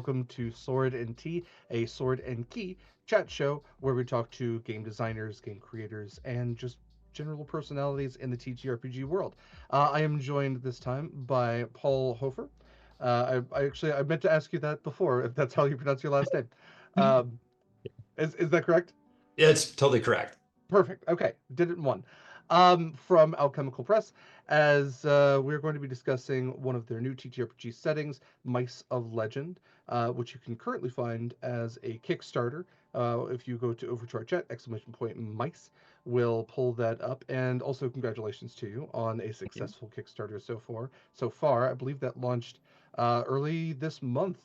welcome to Sword and Tea, a Sword and Key chat show where we talk to game designers, game creators, and just general personalities in the TTRPG world. I am joined this time by Paul Hoeffer. I meant to ask you that before, if that's how you pronounce your last name. Um, is that correct? Yeah, it's totally correct. Perfect. Okay, did it in one. From Alchemical Press, as we're going to be discussing one of their new TTRPG settings, Mice of Legend, which you can currently find as a Kickstarter. If you go to Overcharge Chat, exclamation point mice will pull that up. And also, congratulations to you on a Thank you. successful Kickstarter so far. So far, I believe that launched early this month.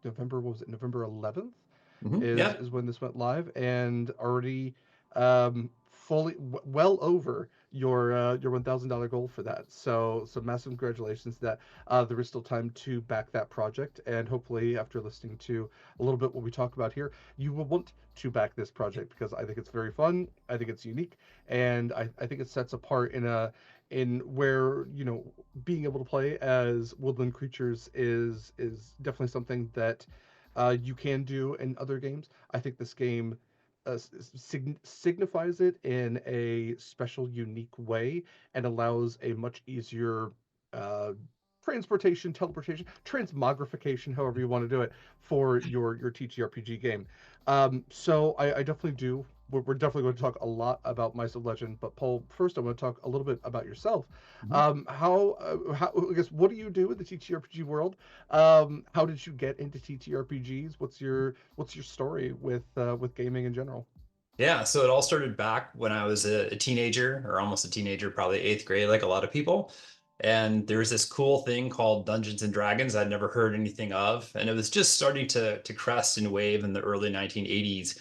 November, what was it? November 11th Yeah. is when this went live, and already fully well over your $1,000 goal for that. So massive congratulations that there is still time to back that project, and hopefully after listening to a little bit what we talk about here, you will want to back this project because I think it's very fun. I think it's unique, and I think it sets apart in where being able to play as woodland creatures is definitely something that you can do in other games. I think this game signifies it in a special, unique way and allows a much easier uh, transportation, teleportation, transmogrification, however you want to do it, for your TTRPG game. So I definitely do. We're definitely going to talk a lot about Mice of Legend, but Paul, first I want to talk a little bit about yourself. Mhm. How I guess what do you do in the TTRPG world? How did you get into TTRPGs? What's your story with gaming in general? Yeah. So it all started back when I was a teenager or almost a teenager, probably eighth grade, like a lot of people. And there was this cool thing called Dungeons and Dragons I'd never heard anything of. And it was just starting to crest and wave in the early 1980s.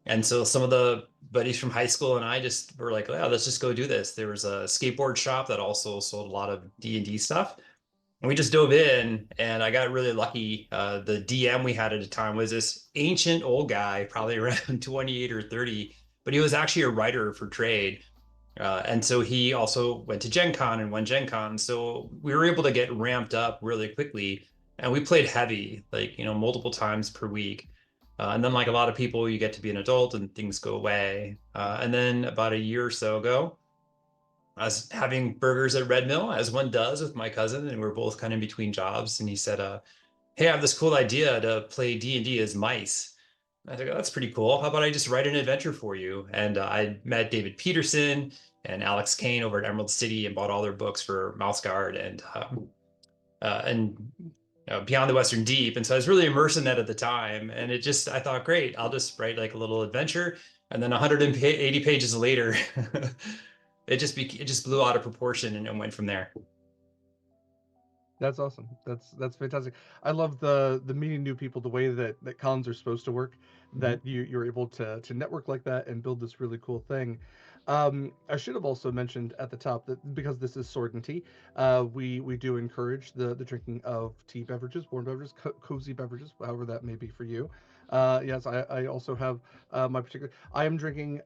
And so some of the buddies from high school and I just were like, yeah, let's just go do this. There was a skateboard shop that also sold a lot of D&D stuff. And we just dove in, and I got really lucky. The DM we had at the time was this ancient old guy, probably around 28 or 30, but he was actually a writer for trade. And so he also went to Gen Con and won Gen Con. So we were able to get ramped up really quickly. And we played heavy, like, multiple times per week. And then, like a lot of people, you get to be an adult and things go away. And then about a year or so ago, I was having burgers at Red Mill, as one does with my cousin, and we're both kind of in between jobs. And he said, "Hey, I have this cool idea to play D&D as mice." I was like, "Oh, that's pretty cool. How about I just write an adventure for you?" And I met David Peterson and Alex Kane over at Emerald City and bought all their books for Mouse Guard and Beyond the Western Deep. And so I was really immersed in that at the time. And I thought, great, I'll just write like a little adventure. And then 180 pages later, it just blew out of proportion and went from there. That's awesome. That's fantastic. I love the meeting new people, the way that cons are supposed to work, Mhm. that you're able to network like that and build this really cool thing. I should have also mentioned at the top that because this is Sword and Tea, we do encourage the drinking of tea beverages, warm beverages, cozy beverages, however that may be for you. Yes, I also have my particular. I am drinking.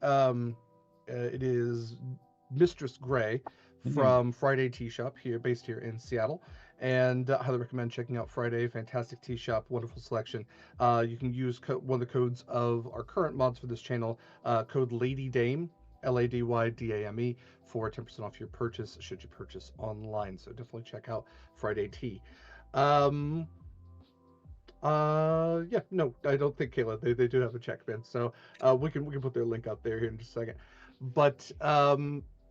It is Mistress Gray Mhm. from Friday Tea Shop here, based here in Seattle, and highly recommend checking out Friday. Fantastic tea shop, wonderful selection. You can use one of the codes of our current mods for this channel, code Lady Dame, LADYDAME, for 10% off your purchase should you purchase online. So definitely check out Friday Tea. Um, yeah, no, I don't think Kayla. They do have a check bin, so we can put their link out there here in just a second. But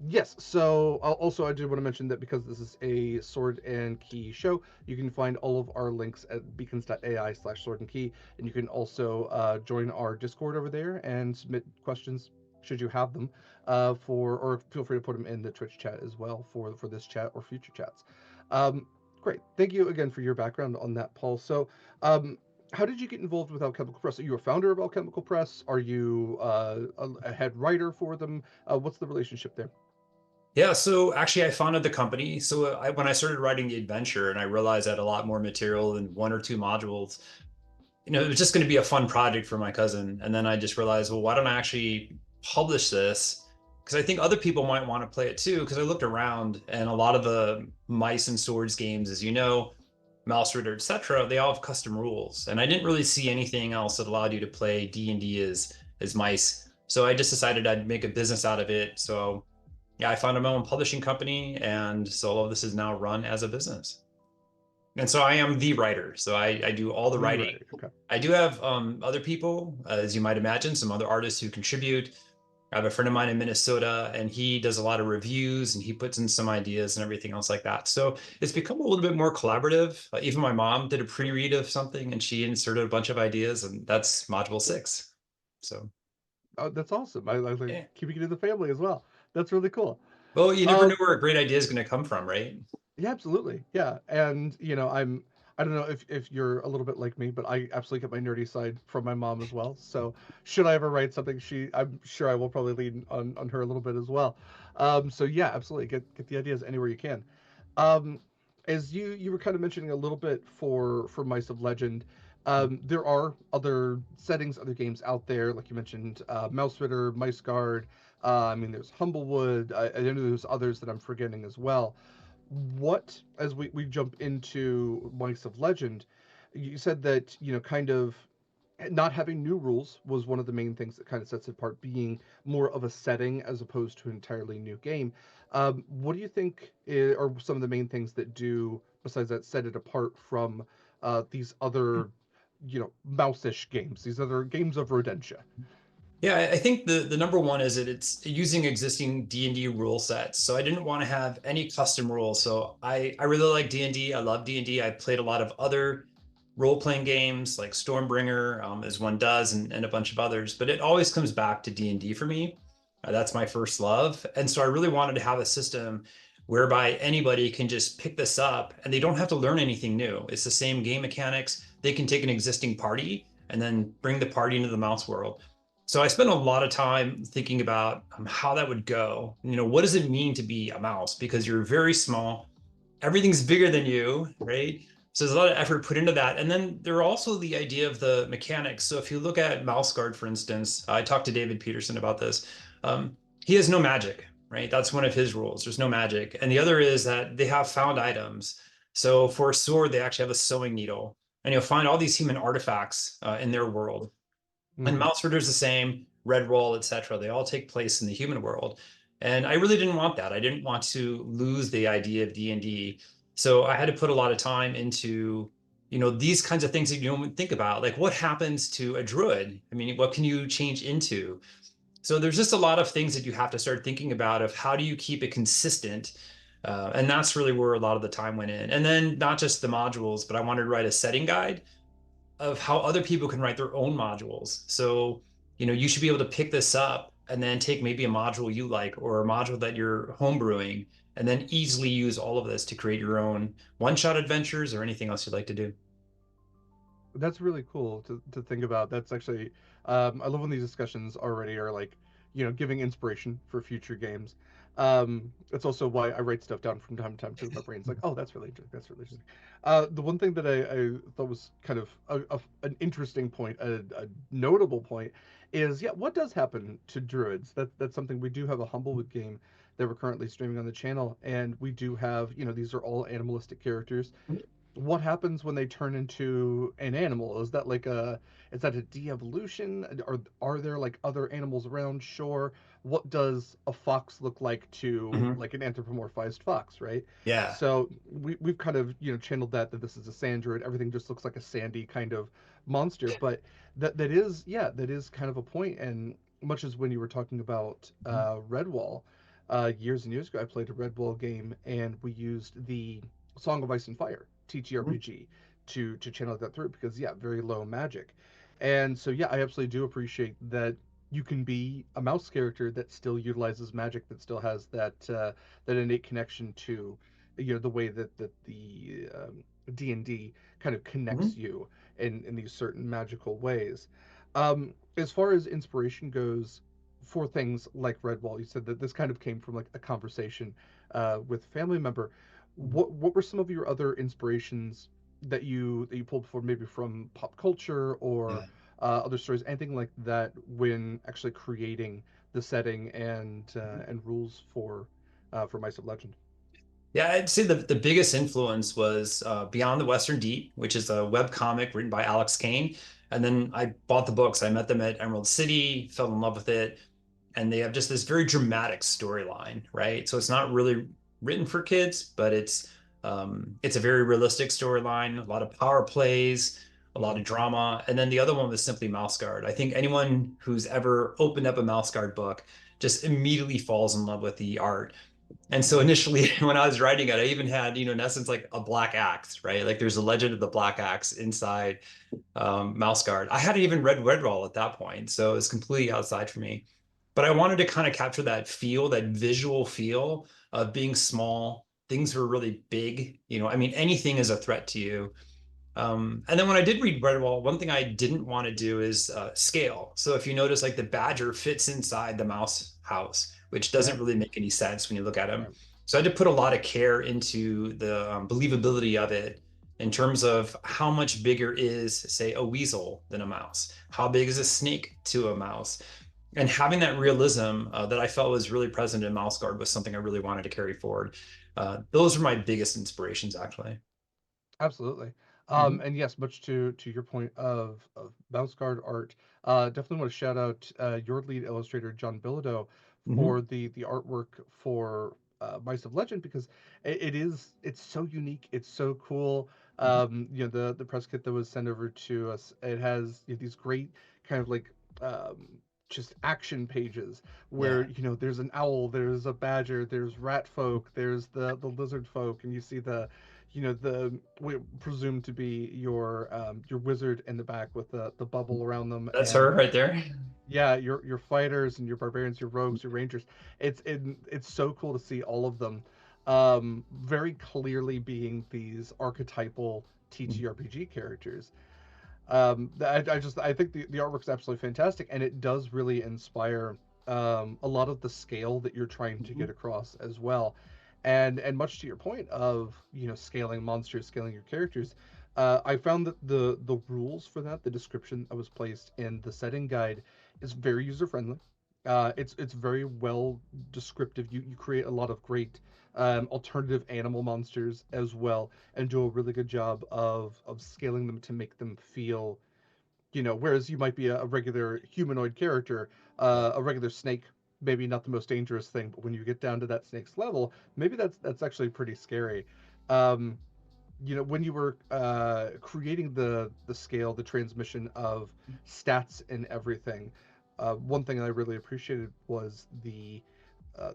yes, so also I do want to mention that because this is a Sword and Key show, you can find all of our links at beacons.ai/sword and key, and you can also join our Discord over there and submit questions should you have them or feel free to put them in the Twitch chat as well for this chat or future chats. Um, Great. Thank you again for your background on that, Paul. So, um, how did you get involved with Alchemical Press? Are you a founder of Alchemical Press? Are you a head writer for them? What's the relationship there? Yeah, so actually, I founded the company. So when I started writing the adventure, and I realized I had a lot more material than one or two modules, it was just going to be a fun project for my cousin. And then I just realized, well, why don't I actually publish this? Because I think other people might want to play it too. Because I looked around, and a lot of the mice and swords games, as you know, mouse reader, etc., they all have custom rules. And I didn't really see anything else that allowed you to play D&D as mice. So I just decided I'd make a business out of it. So yeah, I founded my own publishing company, and so all of this is now run as a business. And so I am the writer. So I do all the The writing. writer. Okay. I do have other people, as you might imagine, some other artists who contribute. I have a friend of mine in Minnesota, and he does a lot of reviews and he puts in some ideas and everything else like that. So it's become a little bit more collaborative. Even my mom did a pre-read of something and she inserted a bunch of ideas, and that's module 6. So Oh, that's awesome. I like yeah. keeping it in the family as well. That's really cool. Well, you never know Um, where a great idea is going to come from, right? Yeah, absolutely. Yeah. And I don't know if you're a little bit like me, but I absolutely get my nerdy side from my mom as well. So should I ever write something, I'm sure I will probably lean on her a little bit as well. So yeah, absolutely. Get the ideas anywhere you can. Um, as you were kind of mentioning a little bit for Mice of Legend, there are other settings, other games out there, like you mentioned, Mouse Ritter, Mice Guard. I mean, there's Humblewood. I know there's others that I'm forgetting as well. What, as we jump into Mice of Legend, you said that, kind of not having new rules was one of the main things that kind of sets it apart, being more of a setting as opposed to an entirely new game. What do you think are some of the main things that do, besides that, set it apart from these other, mouse-ish games, these other games of Rodentia? Yeah, I think the number one is that it's using existing D&D rule sets. So I didn't want to have any custom rules. So I really like D&D. I love D&D. I played a lot of other role-playing games like Stormbringer, as one does, and a bunch of others. But it always comes back to D&D for me. That's my first love. And so I really wanted to have a system whereby anybody can just pick this up and they don't have to learn anything new. It's the same game mechanics. They can take an existing party and then bring the party into the mouse world. So I spent a lot of time thinking about how that would go. What does it mean to be a mouse? Because you're very small, everything's bigger than you, right? So there's a lot of effort put into that. And then there are also the idea of the mechanics. So if you look at Mouse Guard, for instance, I talked to David Peterson about this. He has no magic, right? That's one of his rules. There's no magic. And the other is that they have found items. So for a sword, they actually have a sewing needle. And you'll find all these human artifacts in their world. And Hmm. mouse Ritter's the same, red roll, etc. They all take place in the human world. And I really didn't want that. I didn't want to lose the idea of D&D. So I had to put a lot of time into, these kinds of things that you don't think about. Like what happens to a druid? I mean, what can you change into? So there's just a lot of things that you have to start thinking about of how do you keep it consistent. And that's really where a lot of the time went in. And then not just the modules, but I wanted to write a setting guide of how other people can write their own modules. So, you should be able to pick this up and then take maybe a module you like or a module that you're homebrewing and then easily use all of this to create your own one-shot adventures or anything else you'd like to do. That's really cool to think about. That's actually, I love when these discussions already are like, giving inspiration for future games. It's also why I write stuff down from time to time because my brain's like, oh, that's really interesting. That's really interesting. The one thing that I thought was kind of an interesting point, a notable point, is yeah, what does happen to druids? That's something we do have a Humblewood game that we're currently streaming on the channel, and we do have, these are all animalistic characters. What happens when they turn into an animal? Is that a de-evolution? Are there like other animals around? Sure. What does a fox look like to Mhm. like an anthropomorphized fox, right? Yeah. So we've kind of, channeled that this is a sand druid. Everything just looks like a sandy kind of monster, but that is kind of a point. And much as when you were talking about Redwall, years and years ago, I played a Redwall game and we used the Song of Ice and Fire TTRPG to channel that through because yeah, very low magic. And so yeah, I absolutely do appreciate that you can be a mouse character that still utilizes magic, that still has that innate connection to the way that the D&D kind of connects Mhm. you in these certain magical ways. As far as inspiration goes for things like Redwall, you said that this kind of came from like a conversation with a family member. What were some of your other inspirations that you pulled for, maybe from pop culture or Yeah. other stories, anything like that, when actually creating the setting and rules for Mice of Legend? Yeah, I'd say the biggest influence was Beyond the Western Deep, which is a web comic written by Alex Kane. And then I bought the books. I met them at Emerald City, fell in love with it. And they have just this very dramatic storyline, right? So it's not really written for kids, but it's a very realistic storyline, a lot of power plays, a lot Hmm. of drama. And then the other one was simply Mouse Guard. I think anyone who's ever opened up a Mouse Guard book just immediately falls in love with the art. And so initially, when I was writing it, I even had, in essence, like a black axe, right? Like there's a legend of the black axe inside Mouse Guard. I hadn't even read Redwall at that point, so it was completely outside for me. But I wanted to kind of capture that feel, that visual feel of being small. Things were really big. I mean, anything is a threat to you. And then when I did read Redwall, one thing I didn't want to do is scale. So if you notice, like the badger fits inside the mouse house, which Yeah. doesn't really make any sense when you look at him. Right. So I had to put a lot of care into the believability of it in terms of how much bigger is, say, a weasel than a mouse? How big is a snake to a mouse? And having that realism that I felt was really present in Mouse Guard was something I really wanted to carry forward. Those are my biggest inspirations, actually. Absolutely. Mhm. And yes, much to your point of bounce guard art, definitely want to shout out your lead illustrator John Bilodeau Mhm. for the artwork for Mice of Legend because it's so unique, it's so cool. The press kit that was sent over to us, it has these great kind of like um, just action pages where Yeah. there's an owl, there's a badger, there's rat folk, there's the lizard folk, and you see the presumed to be your wizard in the back with the bubble around them, That's her and right there. yeah, your fighters and your barbarians, your rogues, your rangers. It's so cool to see all of them very clearly being these archetypal TTRPG characters. I think the artwork's absolutely fantastic, and it does really inspire a lot of the scale that you're trying to get Mhm. across as well. And much to your point of scaling monsters, scaling your characters, I found that the rules for that, the description that was placed in the setting guide, is very user friendly. It's very well descriptive. You create a lot of great alternative animal monsters as well, and do a really good job of scaling them to make them feel, whereas you might be a regular humanoid character, Yeah. a regular snake, maybe not the most dangerous thing, but when you get down to that snake's level, maybe that's actually pretty scary. Um, when you were creating the scale, the transmission of stats and everything, one thing I really appreciated was the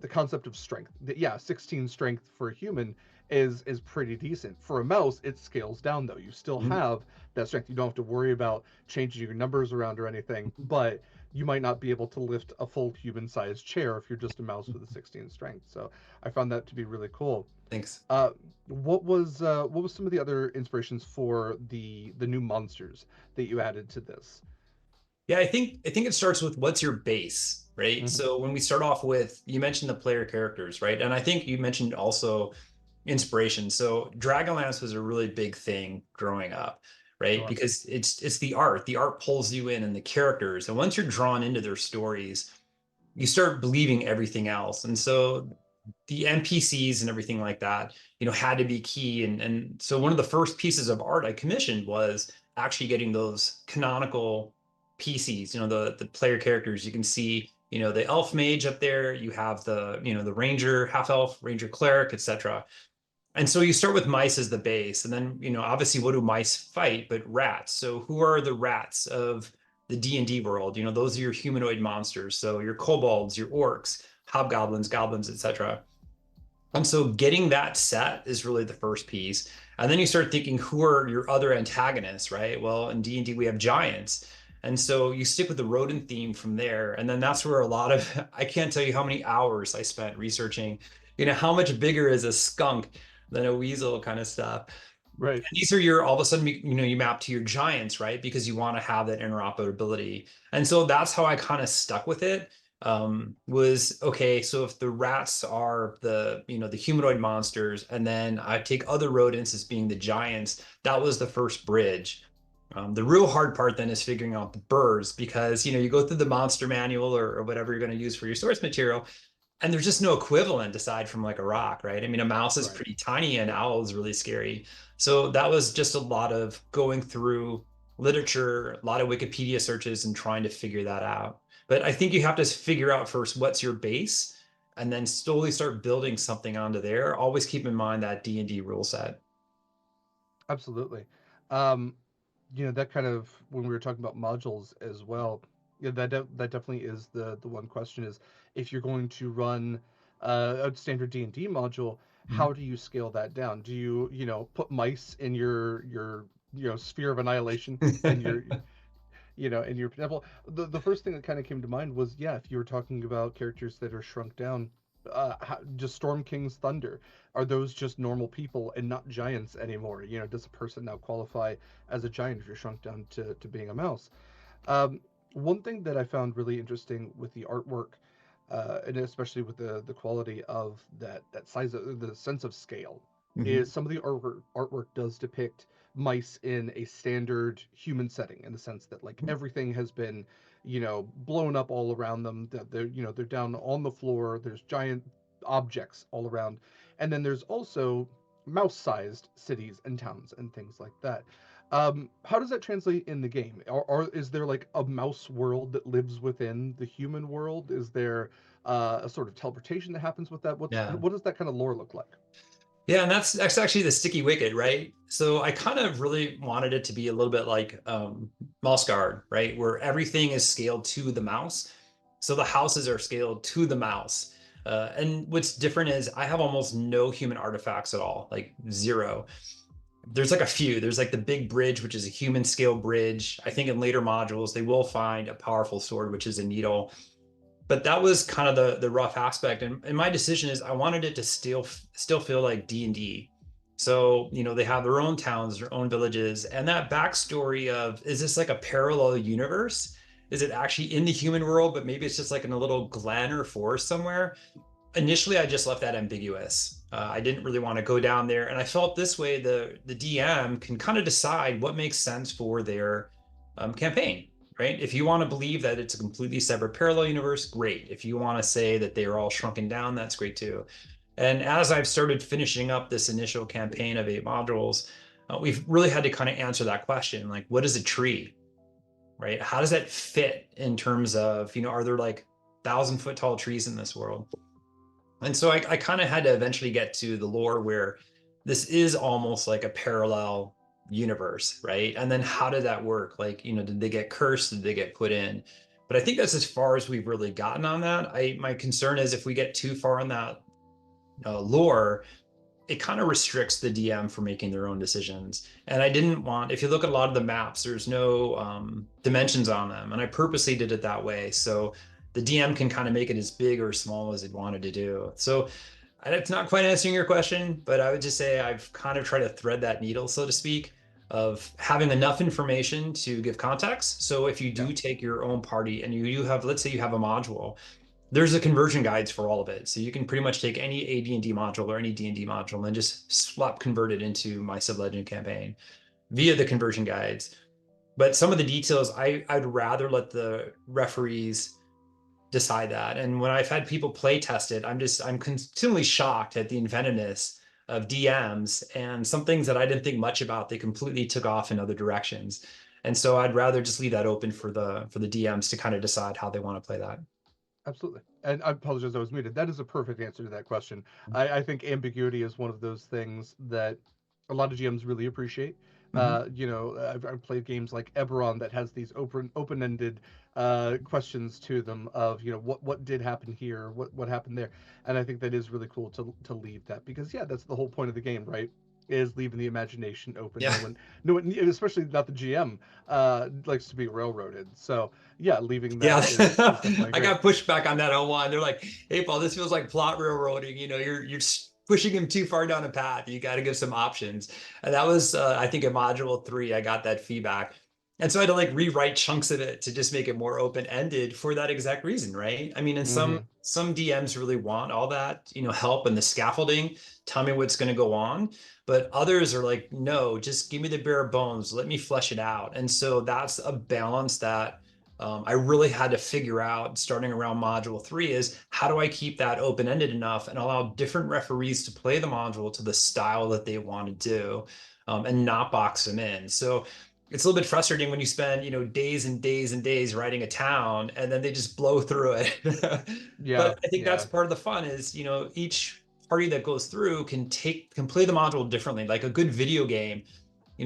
concept of strength. Yeah, 16 strength for a human is pretty decent. For a mouse, it scales down though. You still Mhm. have that strength. You don't have to worry about changing your numbers around or anything, but you might not be able to lift a full human-sized chair if you're just a mouse with a 16 strength. So I found that to be really cool. Thanks. What was some of the other inspirations for the new monsters that you added to this? Yeah, I think it starts with what's your base, right? Hmm. So when we start off with, you mentioned the player characters, right? And I think you mentioned also inspiration. So Dragonlance was a really big thing growing up, right? Sure. Because it's the art. The art pulls you in and the characters. And once you're drawn into their stories, you start believing everything else. And so the NPCs and everything like that, had to be key. And so one of the first pieces of art I commissioned was actually getting those canonical PCs, the player characters. You can see, the elf mage up there, you have the ranger, half elf, ranger cleric, etc. And so you start with mice as the base, and then obviously, what do mice fight but rats? So who are the rats of the D&D world? Those are your humanoid monsters. So your kobolds, your orcs, hobgoblins, goblins, etc. And so getting that set is really the first piece. And then you start thinking, who are your other antagonists, right? Well, in D&D we have giants. And so you stick with the rodent theme from there. And then that's where a lot of, I can't tell you how many hours I spent researching, how much bigger is a skunk than a weasel kind of stuff. Right. And these are your, all of a sudden, you map to your giants, right? Because you want to have that interoperability. And so that's how I kind of stuck with it. Was okay, so if the rats are the humanoid monsters, and then I take other rodents as being the giants, that was the first bridge. The real hard part then is figuring out the birds because you go through the monster manual or whatever you're going to use for your source material, And there's just no equivalent aside from like a rock, right? I mean, a mouse is Right. pretty tiny and owl is really scary. So that was just a lot of going through literature, a lot of Wikipedia searches and trying to figure that out. But I think you have to figure out first what's your base and then slowly start building something onto there. Always keep in mind that D&D rule set. Absolutely. Um, that kind of when we were talking about modules as well. Yeah, that definitely is the one question is if you're going to run a standard D&D module, how Mhm. do you scale that down? Do you put mice in your sphere of annihilation and your and your example, the first thing that kind of came to mind was, yeah, if you were talking about characters that are shrunk down, just Storm King's Thunder, are those just normal people and not giants anymore? Does a person now qualify as a giant if you're shrunk down to being a mouse? Um, One thing that I found really interesting with the artwork, and especially with the quality of that size of the sense of scale, is Mhm. some of the artwork does depict mice in a standard human setting in the sense that like everything has been blown up all around them, that they're down on the floor, there's giant objects all around, and then there's also mouse-sized cities and towns and things like that. How does that translate in the game? Is there like a mouse world that lives within the human world? Is there a sort of teleportation that happens with that? Yeah. What does that kind of lore look like? Yeah, and that's actually the sticky wicket, right? So I kind of really wanted it to be a little bit like Mouse Guard, right? Where everything is scaled to the mouse. So the houses are scaled to the mouse. And what's different is I have almost no human artifacts at all, like zero. There's like a few. There's like the big bridge, which is a human scale bridge. I think in later modules, they will find a powerful sword, which is a needle. But that was kind of the rough aspect. And my decision is I wanted it to still feel like D&D. So, they have their own towns, their own villages, and that backstory of is this like a parallel universe? Is it actually in the human world, but maybe it's just like in a little glen or forest somewhere? Initially, I just left that ambiguous. I didn't really want to go down there, and I felt this way the DM can kind of decide what makes sense for their campaign, right? If you want to believe that it's a completely separate parallel universe, great. If you want to say that they are all shrunken down, that's great too. And as I've started finishing up this initial campaign of 8 modules, we've really had to kind of answer that question, like, what is a tree, right? How does that fit in terms of, are there like 1,000 foot tall trees in this world? And so I kind of had to eventually get to the lore where this is almost like a parallel universe, right? And then how did that work? Like, did they get cursed? Did they get put in? But I think that's as far as we've really gotten on that. My concern is if we get too far on that lore, it kind of restricts the DM for making their own decisions. And I didn't want, if you look at a lot of the maps, there's no dimensions on them. And I purposely did it that way. So the DM can kind of make it as big or small as it wanted to do. So it's not quite answering your question, but I would just say I've kind of tried to thread that needle, so to speak, of having enough information to give context. So if you Yeah, do take your own party and you have, let's say you have a module, there's a conversion guides for all of it. So you can pretty much take any AD&D module or any D&D module and just swap convert it into my sub-legend campaign via the conversion guides. But some of the details, I'd rather let the referees decide that. And when I've had people play test it, I'm continually shocked at the inventiveness of DMs and some things that I didn't think much about. They completely took off in other directions. And so I'd rather just leave that open for the DMs to kind of decide how they want to play that. absolutely. And I apologize, I was muted. That is a perfect answer to that question. I think ambiguity is one of those things that a lot of GMs really appreciate. Mhm. I've played games like Eberron that has these open-ended questions to them of what did happen here, what happened there, and I think that is really cool to leave that because yeah, that's the whole point of the game, right? Is leaving the imagination open. Yeah. No one, especially not the GM, likes to be railroaded. So yeah, leaving Yeah, that is definitely I great. got pushback on that O1. They're like, "Hey, Paul, this feels like plot railroading. You're pushing him too far down a path. You got to give some options." And that was, I think, in module 3, I got that feedback, and so I had to like rewrite chunks of it to just make it more open ended for that exact reason, right? I mean, and some Mm-hmm. some DMs really want all that, help and the scaffolding. Tell me what's going to go on, but others are like, "No, just give me the bare bones. Let me flesh it out." And so that's a balance that I really had to figure out, starting around module 3, is how do I keep that open-ended enough and allow different referees to play the module to the style that they want to do, and not box them in. So it's a little bit frustrating when you spend, days and days and days writing a town and then they just blow through it. Yeah, But I think that's yeah, part of the fun is, each party that goes through can play the module differently. Like a good video game,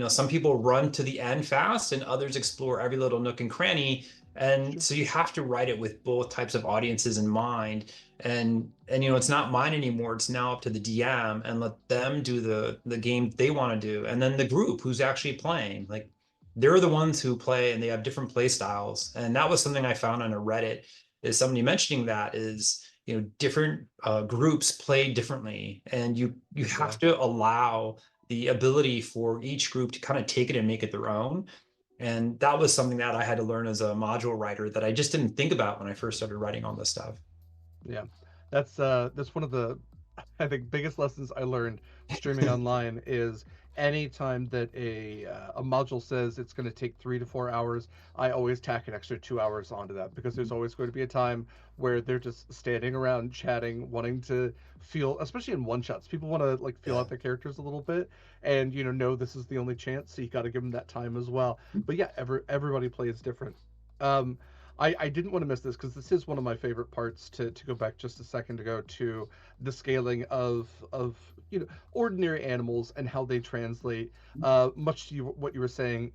some people run to the end fast and others explore every little nook and cranny. And sure. so you have to write it with both types of audiences in mind. And it's not mine anymore. It's now up to the DM, and let them do the game they want to do. And then the group who's actually playing, like they're the ones who play and they have different play styles. And that was something I found on a Reddit, is somebody mentioning that is, different groups play differently, and you Yeah. have to allow the ability for each group to kind of take it and make it their own. And that was something that I had to learn as a module writer that I just didn't think about when I first started writing all this stuff. Yeah, that's one of the, I think, biggest lessons I learned streaming online is anytime that a module says it's going to take 3 to 4 hours, I always tack an extra 2 hours onto that, because there's always going to be a time where they're just standing around chatting, wanting to feel, especially in one shots, people want to like feel Yeah. out their characters a little bit, and know this is the only chance, so you got to give them that time as well. But yeah, everybody plays different. Um, I didn't want to miss this because this is one of my favorite parts, to go back just a second ago to the scaling of ordinary animals and how they translate. Much to what you were saying,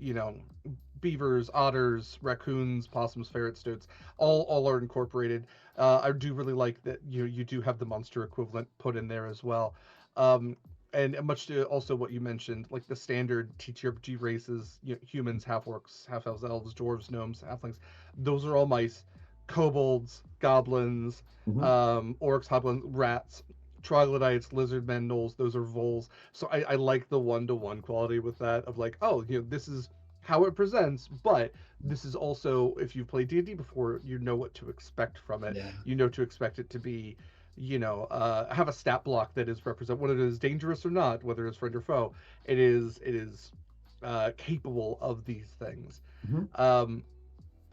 beavers, otters, raccoons, possums, ferrets, stoats, all are incorporated. I do really like that you do have the monster equivalent put in there as well. Um, and much to also what you mentioned, like the standard TTRPG races, humans, half orcs, half elves, dwarves, gnomes, halflings, those are all mice. Kobolds, goblins, Mhm. orcs, hobgoblins, rats, troglodytes, lizardmen, gnolls, those are voles. So I like the one-to-one quality with that, of like, oh, this is how it presents, but this is also, if you've played D&D before, you know what to expect from it. Yeah. You know to expect it to be, have a stat block that is represent whether it is dangerous or not, whether it's friend or foe. It is capable of these things. Mhm. Um,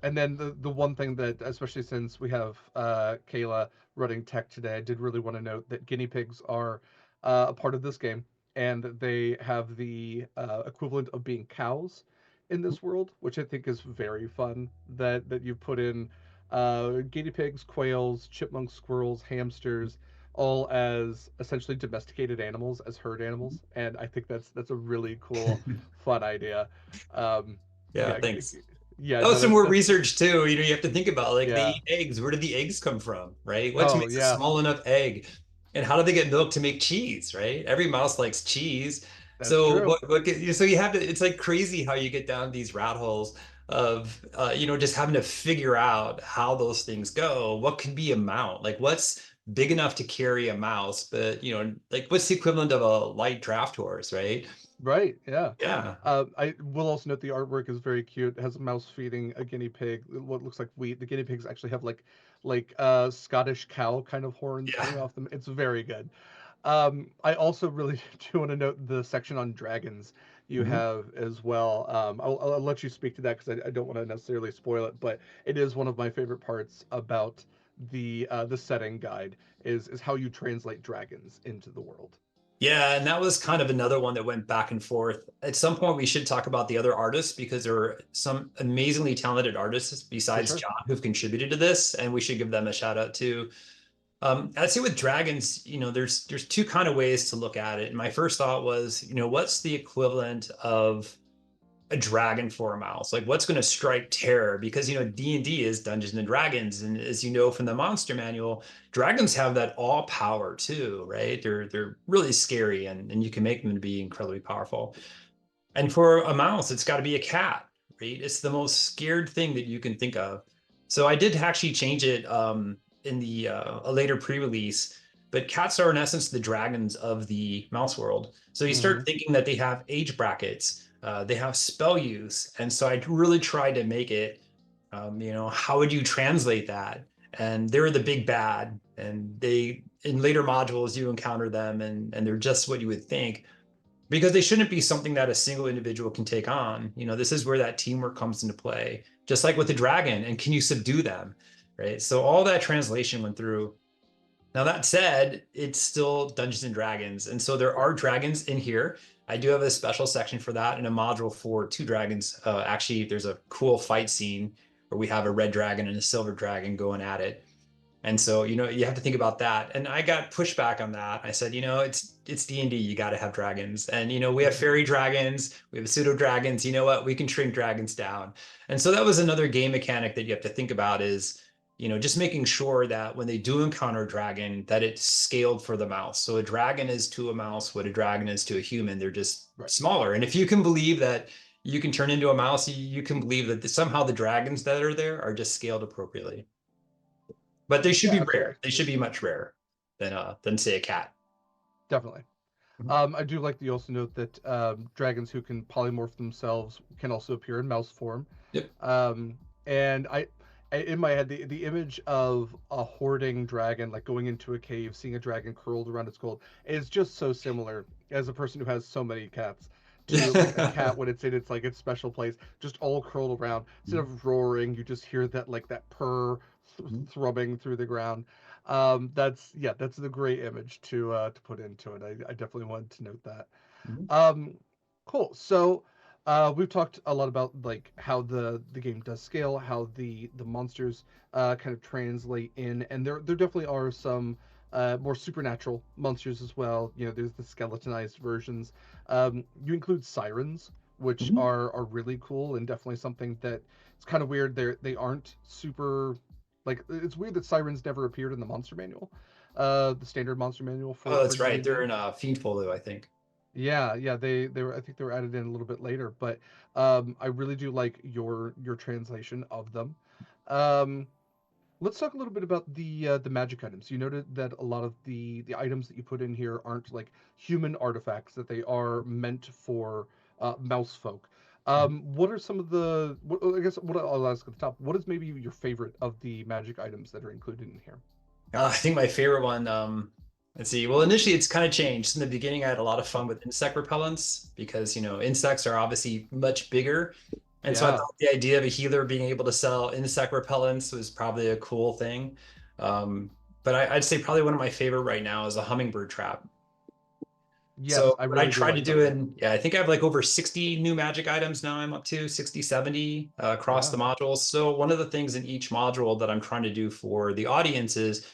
and then the one thing that, especially since we have Kaila running tech today, I did really want to note that guinea pigs are a part of this game, and they have the equivalent of being cows in this world, which I think is very fun. That you put in guinea pigs, quails, chipmunks, squirrels, hamsters, all as essentially domesticated animals, as herd animals, and I think that's a really cool, fun idea. Um, Yeah, yeah, thanks. yeah, That no, was some that's more that's research too. You have to think about, like, they yeah. eat eggs. Where did the eggs come from, right? What Oh makes a yeah, small enough egg? And how do they get milk to make cheese, right? Every mouse likes cheese. that's So true. so you have to, it's like crazy how you get down these rat holes of, just having to figure out how those things go. What can be a mount? Like what's big enough to carry a mouse, but like what's the equivalent of a light draft horse, right? Right, yeah. Yeah. I will also note the artwork is very cute. It has a mouse feeding a guinea pig what looks like wheat. The guinea pigs actually have like Scottish cow kind of horns coming Yeah. off them. It's very good. I also really do want to note the section on dragons you Mhm. have as well. I'll let you speak to that because I don't want to necessarily spoil it, but it is one of my favorite parts about the setting guide is how you translate dragons into the world. Yeah, and that was kind of another one that went back and forth. At some point, we should talk about the other artists because there are some amazingly talented artists For besides sure. John who've contributed to this, and we should give them a shout out too. I'd say with dragons, there's two kind of ways to look at it. And my first thought was, what's the equivalent of a dragon for a mouse? Like what's going to strike terror? Because D&D is Dungeons and Dragons, and as you know from the monster manual, dragons have that awe power too, right? They're really scary, and you can make them to be incredibly powerful. And for a mouse, it's got to be a cat, right? It's the most scared thing that you can think of. So I did actually change it in the a later pre-release. But cats are in essence the dragons of the mouse world. So you start Hmm. thinking that they have age brackets, they have spell use, and so I really tried to make it, how would you translate that? And they're the big bad, and they in later modules you encounter them, and they're just what you would think. because they shouldn't be something that a single individual can take on. This is where that teamwork comes into play, just like with the dragon. And can you subdue them? Right. So all that translation went through. Now, that said, it's still Dungeons and Dragons. And so there are dragons in here. I do have a special section for that in a module for two dragons. Actually, there's a cool fight scene where we have a red dragon and a silver dragon going at it. And so, you have to think about that. And I got pushback on that. I said, it's D&D, you got to have dragons. And we have fairy dragons, we have pseudo dragons. You know what? We can shrink dragons down. And so that was another game mechanic that you have to think about is, just making sure that when they do encounter a dragon, that it's scaled for the mouse. So a dragon is to a mouse what a dragon is to a human. They're just smaller. And if you can believe that you can turn into a mouse, you can believe that somehow the dragons that are there are just scaled appropriately. But they should be rare. They should be much rarer than say a cat. Definitely. I do like that you also note that dragons who can polymorph themselves can also appear in mouse form. Yep. And in my head, the image of a hoarding dragon, like going into a cave, seeing a dragon curled around its gold, is just so similar as a person who has so many cats to like a cat when it's in its like its special place, just all curled around. Instead of roaring, you just hear that like that purr thrumming through the ground. That's the great image to put into it. I definitely wanted to note that. Cool. So we've talked a lot about like how the game does scale, how the monsters kind of translate in, and there definitely are some more supernatural monsters as well. There's the skeletonized versions. You include sirens, which are really cool and definitely something that it's kind of weird. They aren't super like it's weird that sirens never appeared in the monster manual, the standard monster manual for. Oh, that's for right. D&D. They're in a Fiendfolio, I think. Yeah, they were. I think they were added in a little bit later, but I really do like your translation of them. Um, let's talk a little bit about the magic items. You noted that a lot of the items that you put in here aren't like human artifacts; that they are meant for mouse folk. What are some of the? I guess what I'll ask at the top. What is maybe your favorite of the magic items that are included in here? I think my favorite one, let's see. Well, initially it's kind of changed. In the beginning, I had a lot of fun with insect repellents because, insects are obviously much bigger. And so I Yeah. thought the idea of a healer being able to sell insect repellents was probably a cool thing. But I'd say probably one of my favorite right now is a hummingbird trap. Yes, So I what I really do tried to like that do, one. and yeah, I think I have like over 60 new magic items now. I'm up to 60, 70 across Yeah. the modules. So one of the things in each module that I'm trying to do for the audience is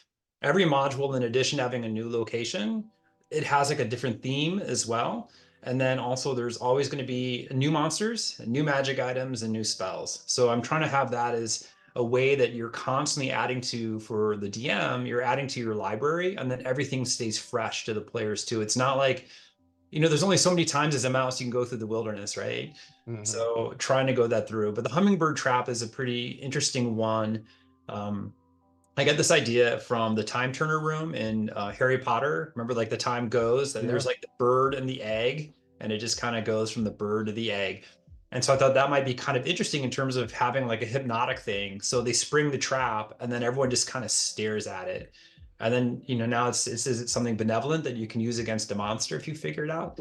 every module, in addition to having a new location, it has like a different theme as well. And then also there's always going to be new monsters, new magic items, and new spells. So I'm trying to have that as a way that you're constantly adding to for the DM, you're adding to your library, and then everything stays fresh to the players too. It's not like there's only so many times as a mouse you can go through the wilderness, right? Hmm. So trying to go that through. But the hummingbird trap is a pretty interesting one. Um, I get this idea from the time turner room in Harry Potter. Remember, like the time goes, and Yeah. there's like the bird and the egg, and it just kind of goes from the bird to the egg. And so I thought that might be kind of interesting in terms of having like a hypnotic thing. So they spring the trap, and then everyone just kind of stares at it. And then, now it's is it something benevolent that you can use against a monster if you figure it out?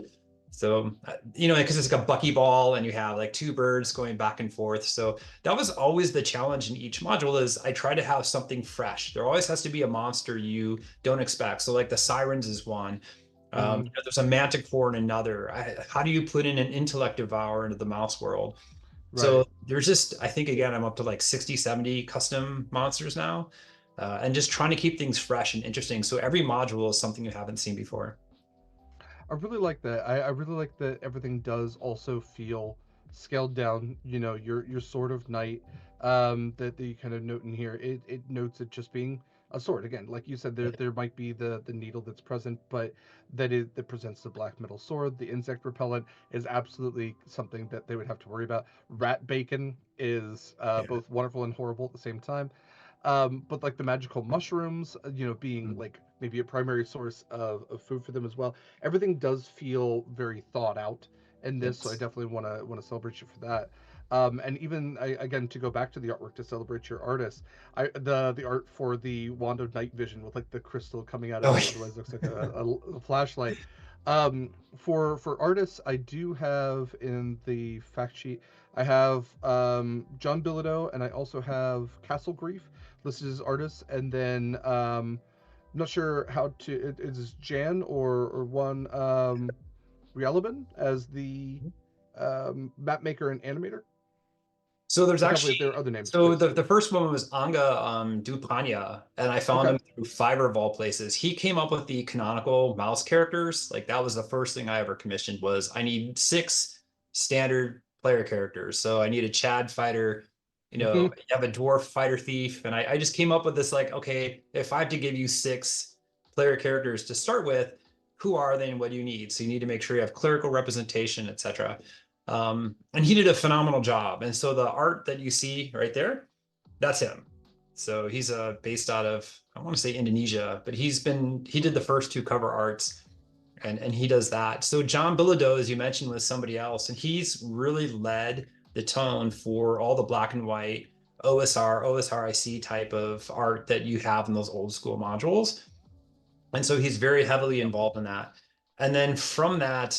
So, because it's like a buckyball and you have like two birds going back and forth. So that was always the challenge in each module is I try to have something fresh. There always has to be a monster you don't expect. So like the sirens is one. Hmm. There's a manticore in another. How do you put in an intellect devourer into the mouse world? So Right. there's just, I think again, I'm up to like 60, 70 custom monsters now. And just trying to keep things fresh and interesting. So every module is something you haven't seen before. I really like that. I really like that everything does also feel scaled down. Your sword of night that you kind of note in here. It notes it just being a sword. Again, like you said, there might be the needle that's present, but that presents the black metal sword. The insect repellent is absolutely something that they would have to worry about. Rat bacon is Yeah. both wonderful and horrible at the same time. But like the magical mushrooms, being like maybe a primary source of food for them as well. Everything does feel very thought out in this, so I Yes. definitely want to celebrate you for that. And even again to go back to the artwork to celebrate your artist, the art for the wand of night vision with like the crystal coming out of Oh, it, otherwise it looks like a flashlight. For artists, I do have in the fact sheet. I have John Bilodeau, and I also have Castle Grief listed as artists, and then I'm not sure how to. It is Jan or one Rielabin as the map maker and animator. So there's I can't believe there are actually other names so too. the first one was Anga Dupanya, and I found Okay. him through Fiverr of all places. He came up with the canonical mouse characters. Like that was the first thing I ever commissioned was I need 6 standard player characters. So I need a Chad fighter, Hmm. you have a dwarf fighter thief, and I just came up with this like, okay, if I have to give you 6 player characters to start with, who are they and what do you need? So you need to make sure you have clerical representation, etc. And he did a phenomenal job. And so the art that you see right there, that's him. So he's based out of, I want to say Indonesia, but he did the first 2 cover arts and he does that. So John Bilodeau, as you mentioned, was somebody else, and he's really led the tone for all the black and white OSR, OSRIC type of art that you have in those old school modules. And so he's very heavily Yep. involved in that. And then from that,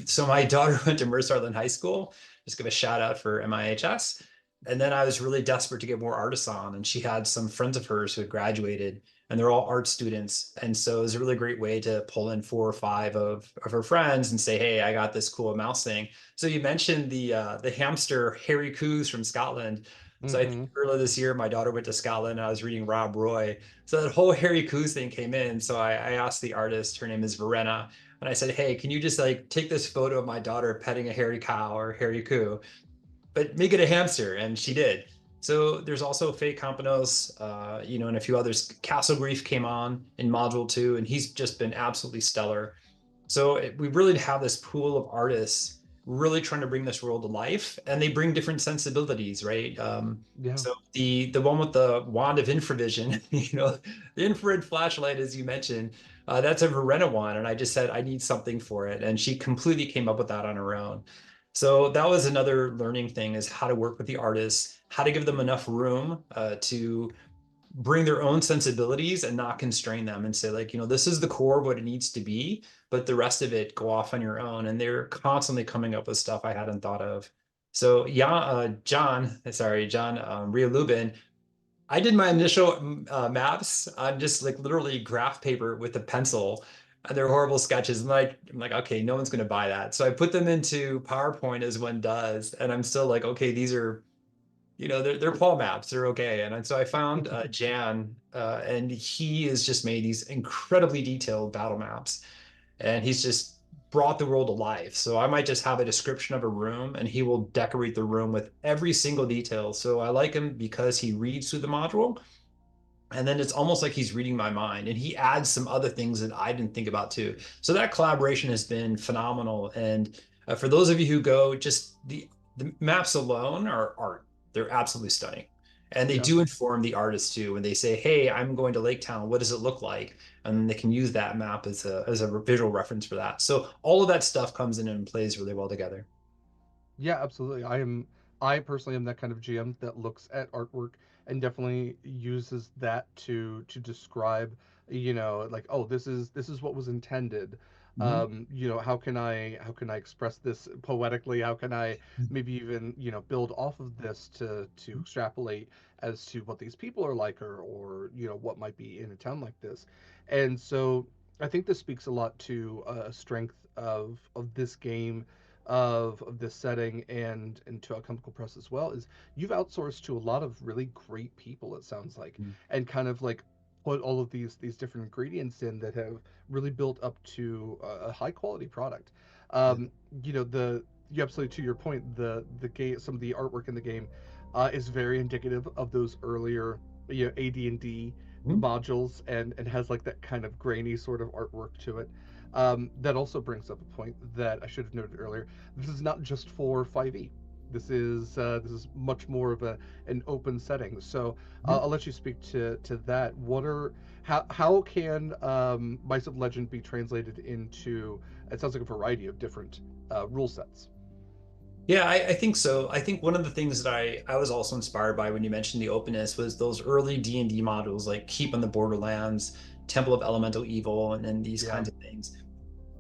so my daughter went to Mercer Island High School. Just give a shout out for MIHS. And then I was really desperate to get more artists on, and she had some friends of hers who had graduated, and they're all art students. And so it was a really great way to pull in 4 or 5 of her friends and say, "Hey, I got this cool mouse thing." So you mentioned the hamster Harry Coos from Scotland. So I think Hmm. earlier this year, my daughter went to Scotland, and I was reading Rob Roy, so that whole Harry Coos thing came in. So I asked the artist, her name is Verena, and I said, "Hey, can you just like take this photo of my daughter petting a hairy cow or hairy coo, but make it a hamster?" And she did. So there's also Faye Campanos, and a few others. Castle Grief came on in Module 2, and he's just been absolutely stellar. So we really have this pool of artists really trying to bring this world to life, and they bring different sensibilities, right? Yeah. So the one with the wand of infravision, the infrared flashlight, as you mentioned, that's a Verena one, and I just said I need something for it, and she completely came up with that on her own. So that was another learning thing is how to work with the artists, how to give them enough room to bring their own sensibilities and not constrain them and say like this is the core of what it needs to be, but the rest of it go off on your own, and they're constantly coming up with stuff I hadn't thought of. So yeah, John Ria Lubin, I did my initial maps on just like literally graph paper with a pencil, and they're horrible sketches. And I'm like, okay, no one's going to buy that. So I put them into PowerPoint as one does, and I'm still like, okay, these are they're Paul maps. They're okay. And so I found Jan, and he has just made these incredibly detailed battle maps, and he's just brought the world to life. So I might just have a description of a room, and he will decorate the room with every single detail. So I like him because he reads through the module, and then it's almost like he's reading my mind, and he adds some other things that I didn't think about too. So that collaboration has been phenomenal. And for those of you who go, just the maps alone are art. They're absolutely stunning. And they Yeah. do inform the artist too. When they say, "Hey, I'm going to Lake Town, what does it look like?" And then they can use that map as a visual reference for that. So all of that stuff comes in and plays really well together. Yeah, absolutely. I personally am that kind of GM that looks at artwork and definitely uses that to describe, like, oh, this is what was intended. Mhm. How can I express this poetically? How can I maybe even, build off of this to extrapolate as to what these people are like, or what might be in a town like this. And so I think this speaks a lot to a strength of this game, of this setting, and to Alchemical Press as well, is you've outsourced to a lot of really great people, it sounds like, and kind of like put all of these different ingredients in that have really built up to a high quality product. Yeah. um the you absolutely, to your point, the game, some of the artwork in the game is very indicative of those earlier AD&D Mhm. modules, and has like that kind of grainy sort of artwork to it. That also brings up a point that I should have noted earlier. This is not just for 5e. This is much more of an open setting. So Mhm. I'll let you speak to that. How can Mice of Legend be translated into? It sounds like a variety of different rule sets. Yeah, I think so. I think one of the things that I was also inspired by when you mentioned the openness was those early D&D modules like Keep on the Borderlands, Temple of Elemental Evil, and these Yeah. kinds of things.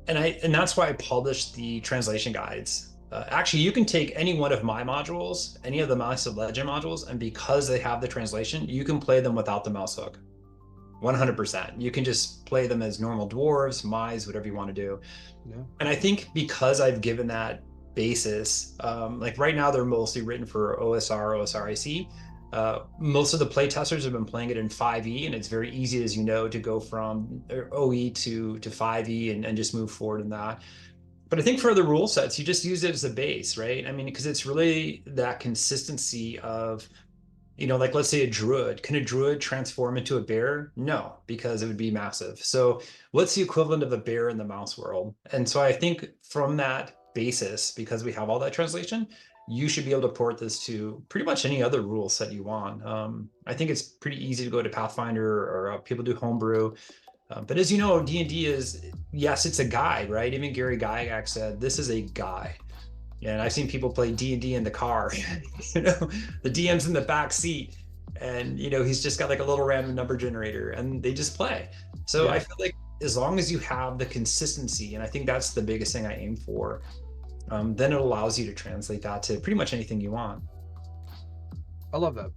And that's why I published the translation guides. Actually, you can take any one of my modules, any of the Mouse of Legend modules, and because they have the translation, you can play them without the mouse hook. 100%. You can just play them as normal dwarves, mice, whatever you want to do. Yeah. And I think because I've given that basis, like right now they're mostly written for OSR, OSRIC. Most of the play testers have been playing it in 5e, and it's very easy, as you know, to go from OE to 5e and just move forward in that. But I think for the rule sets, you just use it as a base, right? I mean, because it's really that consistency of, like let's say a druid. Can a druid transform into a bear? No, because it would be massive. So what's the equivalent of a bear in the mouse world? And so I think from that basis, because we have all that translation, you should be able to port this to pretty much any other rule set you want. I think it's pretty easy to go to Pathfinder or people do homebrew. But as you know, D&D is, yes, it's a guide, right? Even Gary Gygax said, this is a guide. And I've seen people play D&D in the car. The DM's in the back seat, and he's just got like a little random number generator, and they just play. So I feel like as long as you have the consistency, and I think that's the biggest thing I aim for, then it allows you to translate that to pretty much anything you want. I love that.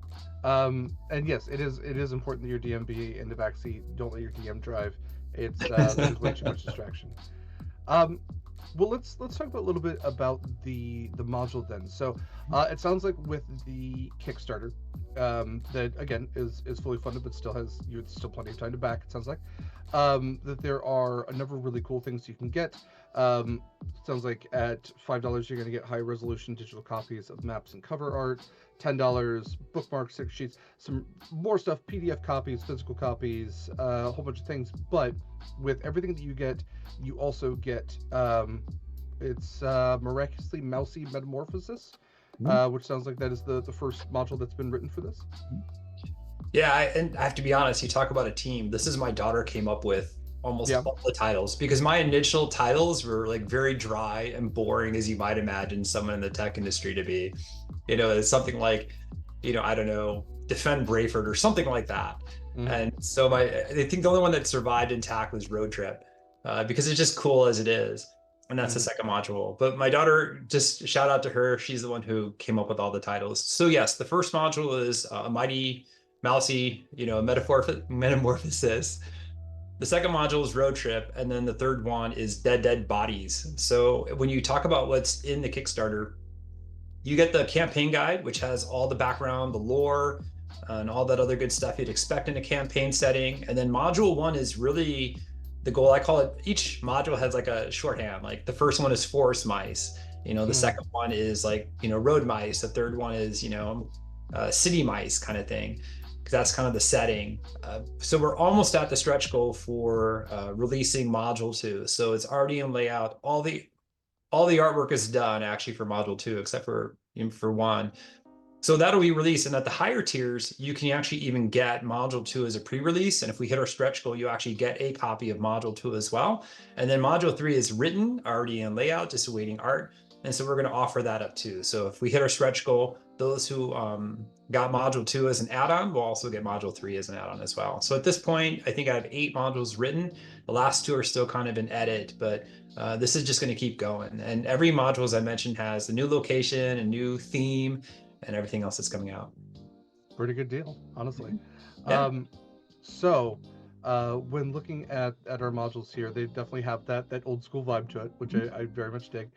And yes, it is important that your DM be in the back seat. Don't let your DM drive. It's there's way too much distraction. Well, let's talk about a little bit about the module then. So it sounds like with the Kickstarter, that again is fully funded, but still has still plenty of time to back. It sounds like that there are a number of really cool things you can get. Sounds like at $5 you're going to get high resolution digital copies of maps and cover art. $10 bookmarks, 6 sheets, some more stuff, PDF copies, physical copies, a whole bunch of things. But with everything that you get, you also get it's Miraculously Mousy Metamorphosis, which sounds like that is the first module that's been written for this. Yeah, and I have to be honest, you talk about a team. This is my daughter came up with almost all the titles, because my initial titles were like very dry and boring, as you might imagine someone in the tech industry to be. It's something like, I don't know, Defend Brayford or something like that. And so I think the only one that survived intact was Road Trip, because it's just cool as it is. And that's the second module. But my daughter, just shout out to her. She's the one who came up with all the titles. So yes, the first module is a mighty mousy, metamorphosis. The second module is Road Trip, and then the third one is Dead Bodies. So when you talk about what's in the Kickstarter, you get the campaign guide, which has all the background, the lore, and all that other good stuff you'd expect in a campaign setting. And then module 1 is really the goal. I call it, each module has like a shorthand. Like the first one is forest mice. The second one is like, road mice. The third one is, city mice kind of thing. That's kind of the setting. So we're almost at the stretch goal for releasing module 2. So it's already in layout. All the artwork is done actually for module 2, except for 1. So that'll be released. And at the higher tiers, you can actually even get module 2 as a pre-release. And if we hit our stretch goal, you actually get a copy of module 2 as well. And then module 3 is written, already in layout, just awaiting art. And so we're going to offer that up too. So if we hit our stretch goal, those who got module 2 as an add-on will also get module 3 as an add-on as well. So at this point, I think I have 8 modules written. The last 2 are still kind of in edit, but this is just going to keep going. And every module, as I mentioned, has a new location, a new theme, and everything else that's coming out. Pretty good deal, honestly. Yeah. So when looking at our modules here, they definitely have that old school vibe to it, which I very much dig.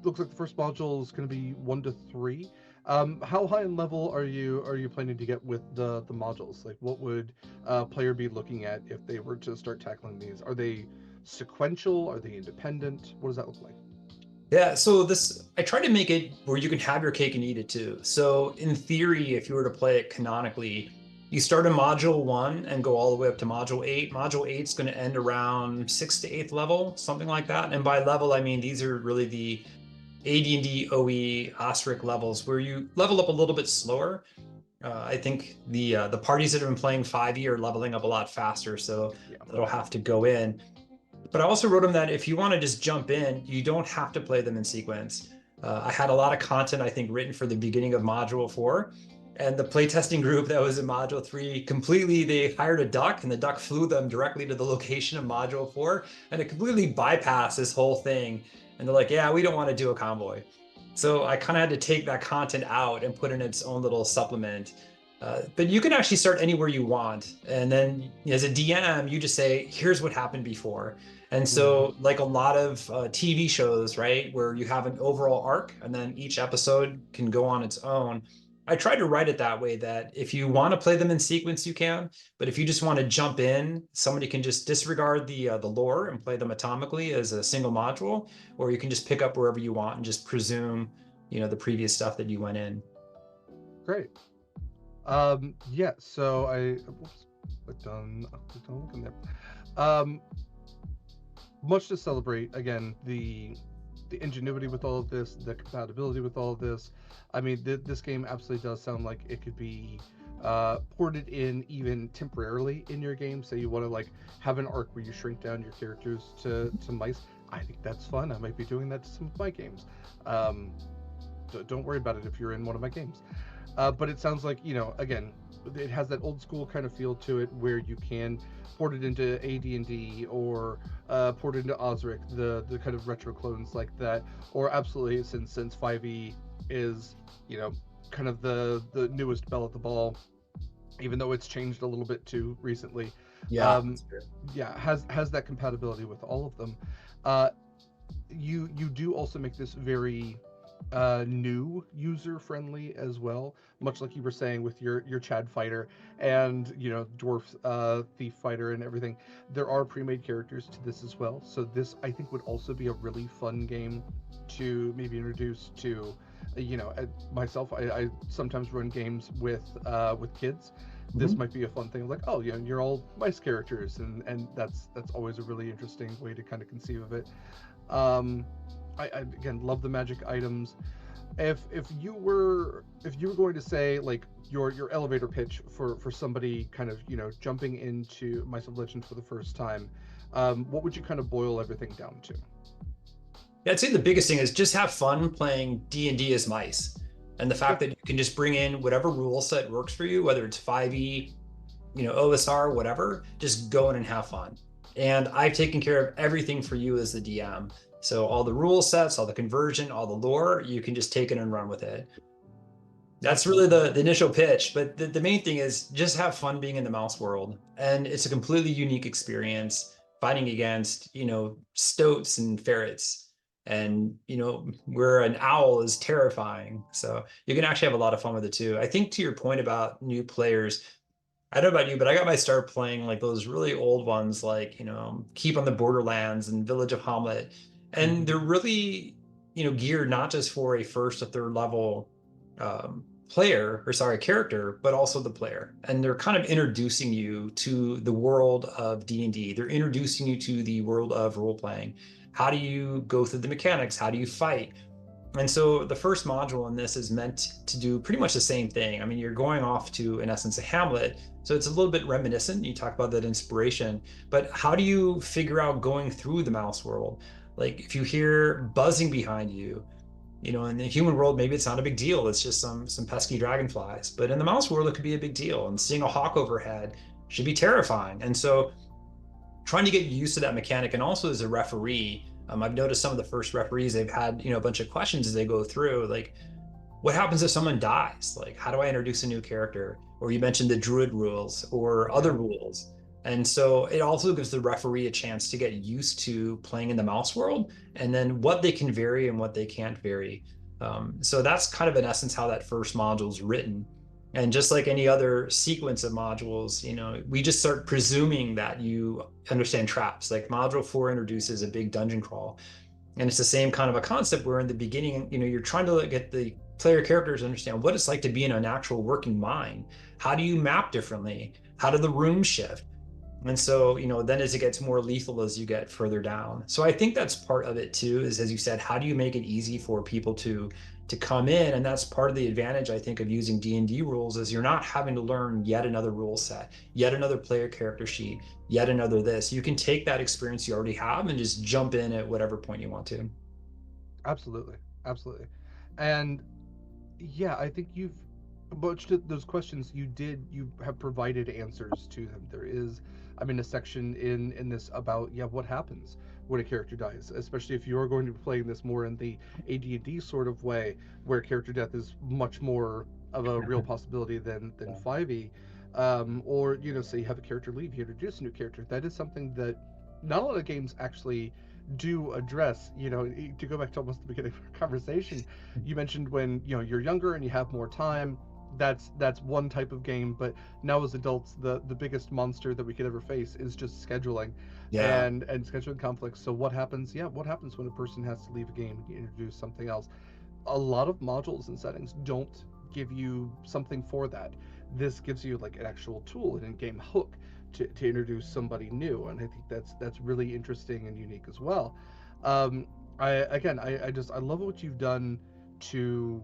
Looks like the first module is going to be 1 to 3. How high in level are you planning to get with the modules? Like, what would a player be looking at if they were to start tackling these? Are they sequential? Are they independent? What does that look like? Yeah, so I try to make it where you can have your cake and eat it too. So in theory, if you were to play it canonically, you start in module 1 and go all the way up to module 8. Module 8 is going to end around 6th to 8th level, something like that. And by level, I mean these are really the AD&D, OE, OSRIC levels where you level up a little bit slower. I think the parties that have been playing 5e are leveling up a lot faster, so that'll have to go in. But I also wrote them that if you want to just jump in, you don't have to play them in sequence. I had a lot of content, I think, written for the beginning of module 4. And the playtesting group that was in Module 3 completely, they hired a duck and the duck flew them directly to the location of Module 4 and it completely bypassed this whole thing. And they're like, yeah, we don't want to do a convoy. So I kind of had to take that content out and put in its own little supplement. But you can actually start anywhere you want. And then as a DM, you just say, here's what happened before. And Mhm. so, like a lot of TV shows, right, where you have an overall arc and then each episode can go on its own. I try to write it that way that if you want to play them in sequence, you can. But if you just want to jump in, somebody can just disregard the lore and play them atomically as a single module, or you can just pick up wherever you want and just presume, the previous stuff that you went in. Great. Yeah. So whoops, don't look in there. Um, Much to celebrate. Again, the ingenuity with all of this, the compatibility with all of this. I mean, this game absolutely does sound like it could be ported in even temporarily in your game. Say you want to like have an arc where you shrink down your characters to mice. I think that's fun. I might be doing that to some of my games. Um, don't worry about it if you're in one of my games. But it sounds like, again, it has that old school kind of feel to it where you can port it into AD&D or port it into OSRIC, the kind of retro clones like that, or absolutely since 5e is, you know, kind of the newest bell at the ball, even though it's changed a little bit too recently. Yeah, Um, that's true. yeah, has that compatibility with all of them. Uh, you do also make this very new user friendly as well, much like you were saying with your Chad fighter and dwarf thief fighter and everything. There are pre-made characters to this as well, so this I think would also be a really fun game to maybe introduce to myself. I sometimes run games with kids. This Mhm. might be a fun thing, like, oh, you're all mice characters, and that's always a really interesting way to kind of conceive of it. um, I again love the magic items. If you were going to say like your elevator pitch for somebody kind of jumping into Mice of Legend for the first time, what would you kind of boil everything down to? Yeah, I'd say the biggest thing is just have fun playing D&D as mice. And the Okay. fact that you can just bring in whatever rule set works for you, whether it's 5e, OSR, whatever, just go in and have fun. And I've taken care of everything for you as the DM. So all the rule sets, all the conversion, all the lore, you can just take it and run with it. That's really Absolutely. the initial pitch. But the main thing is just have fun being in the mouse world. And it's a completely unique experience fighting against, stoats and ferrets. And, where an owl is terrifying. So you can actually have a lot of fun with it too. I think to your point about new players, I don't know about you, but I got my start playing like those really old ones, like, Keep on the Borderlands and Village of Hamlet. And Hmm. they're really, geared not just for a first or third level player, or sorry, character, but also the player. And they're kind of introducing you to the world of D&D. They're introducing you to the world of role playing. How do you go through the mechanics? How do you fight? And so the first module in this is meant to do pretty much the same thing. I mean, you're going off to, in essence, a Hamlet. So it's a little bit reminiscent. You talk about that inspiration, but how do you figure out going through the mouse world? Like if you hear buzzing behind you, in the human world, maybe it's not a big deal. It's just some pesky dragonflies. But in the mouse world, it could be a big deal. And seeing a hawk overhead should be terrifying. And so trying to get used to that mechanic. And also as a referee, I've noticed some of the first referees, they've had, a bunch of questions as they go through, like, what happens if someone dies? Like, how do I introduce a new character? Or you mentioned the druid rules or other Yeah. rules. And so it also gives the referee a chance to get used to playing in the mouse world and then what they can vary and what they can't vary. So that's kind of in essence how that first module is written. And just like any other sequence of modules, we just start presuming that you understand traps. Like module 4 introduces a big dungeon crawl. And it's the same kind of a concept where in the beginning, you're trying to get the player characters to understand what it's like to be in an actual working mine. How do you map differently? How do the rooms shift? And so, then as it gets more lethal as you get further down. So I think that's part of it too, is as you said, how do you make it easy for people to come in? And that's part of the advantage, I think, of using D&D rules is you're not having to learn yet another rule set, yet another player character sheet, yet another this. You can take that experience you already have and just jump in at whatever point you want to. Absolutely. Absolutely. And yeah, I think but to those questions, you have provided answers to them. There is, I mean, a section in this about, yeah, what happens when a character dies, especially if you're going to be playing this more in the AD&D sort of way, where character death is much more of a real possibility than Yeah. 5e. Or, say you have a character leave, you introduce a new character. That is something that not a lot of games actually do address. To go back to almost the beginning of our conversation, you mentioned when you're younger and you have more time. That's one type of game, but now as adults, the biggest monster that we could ever face is just scheduling Yeah. and scheduling conflicts. So what happens? Yeah, what happens when a person has to leave a game and introduce something else? A lot of modules and settings don't give you something for that. This gives you like an actual tool, an in-game hook to introduce somebody new, and I think that's really interesting and unique as well. um, I love what you've done to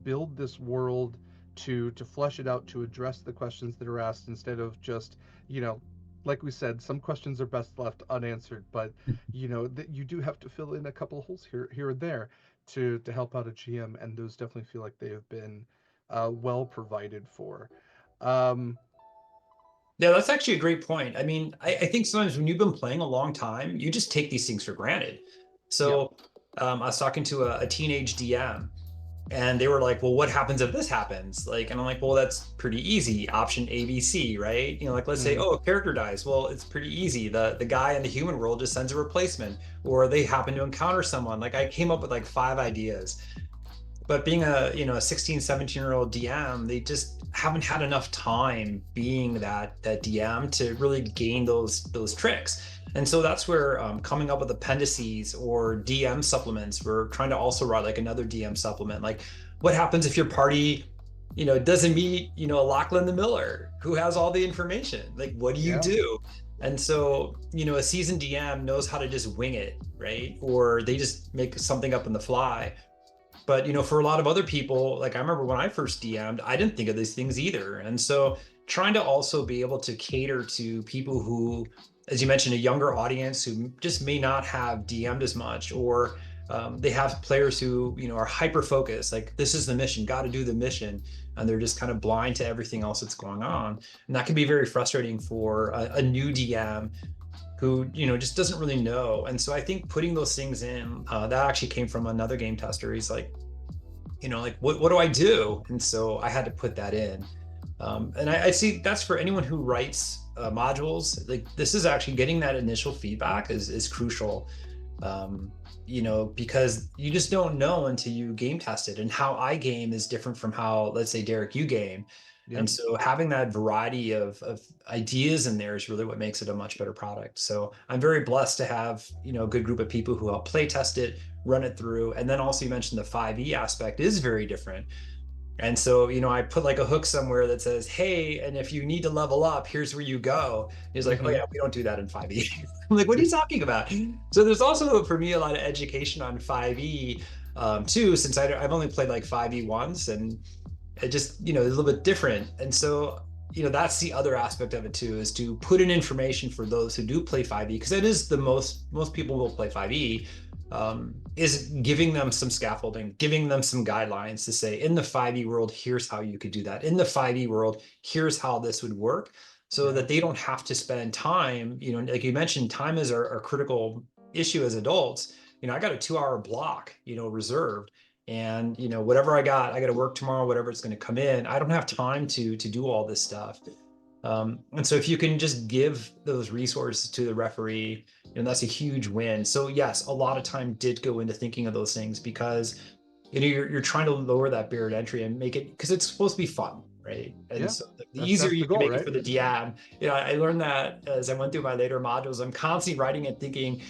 build this world, to flesh it out, to address the questions that are asked, instead of just, you know like we said, some questions are best left unanswered, but that you do have to fill in a couple of holes here and there to help out a GM, and those definitely feel like they have been well provided for. um Yeah, that's actually a great point. I mean, I think sometimes when you've been playing a long time, you just take these things for granted. yeah, So I was talking to a teenage DM, and they were like, well, what happens if this happens? Like, and I'm like, well, that's pretty easy. Option ABC, right? Like let's say, hmm, oh, a character dies. Well, it's pretty easy. The guy in the human world just sends a replacement, or they happen to encounter someone. Like I came up with like 5 ideas. But being a 16, 17-year-old DM, they just haven't had enough time being that DM to really gain those tricks. And so that's where coming up with appendices or DM supplements, we're trying to also write like another DM supplement. Like, what happens if your party, doesn't meet, Lachlan the Miller, who has all the information? Like, what do you yeah, do? And so, a seasoned DM knows how to just wing it, right? Or they just make something up on the fly. But for a lot of other people, like I remember when I first DM'd, I didn't think of these things either. And so trying to also be able to cater to people who, as you mentioned, a younger audience who just may not have DM'd as much, or they have players who are hyper focused, like this is the mission, got to do the mission, and they're just kind of blind to everything else that's going on. And that can be very frustrating for a new DM who just doesn't really know. And so I think putting those things in, that actually came from another game tester. He's like, like what do I do? And so I had to put that in. And I see that's for anyone who writes modules. Like this is actually getting that initial feedback is crucial. Because you just don't know until you game test it. And how I game is different from how, let's say, Derek, you game. yeah. And so having that variety of ideas in there is really what makes it a much better product. So I'm very blessed to have, a good group of people who help play test it, run it through. And then also you mentioned the 5e aspect is very different. And so, I put like a hook somewhere that says, hey, and if you need to level up, here's where you go. He's like, oh Hmm. yeah, we don't do that in 5e. I'm like, what are you talking about? So there's also for me a lot of education on 5e too, since I've only played like 5e once, and it just, a little bit different. And so, that's the other aspect of it too, is to put in information for those who do play 5e, because it is the most people will play 5e, is giving them some scaffolding, giving them some guidelines to say, in the 5e world, here's how you could do that. In the 5e world, here's how this would work, so Yeah. that they don't have to spend time, like you mentioned, time is our critical issue as adults. I got a 2-hour block, reserved. And whatever I got to work tomorrow, whatever it's going to come in, I don't have time to do all this stuff. And so if you can just give those resources to the referee, that's a huge win. So yes, a lot of time did go into thinking of those things, because you're trying to lower that barrier to entry and make it, because it's supposed to be fun, right? And Yeah, so the easier that's the you can goal, make it right? for the DM. I learned that as I went through my later modules. I'm constantly writing and thinking,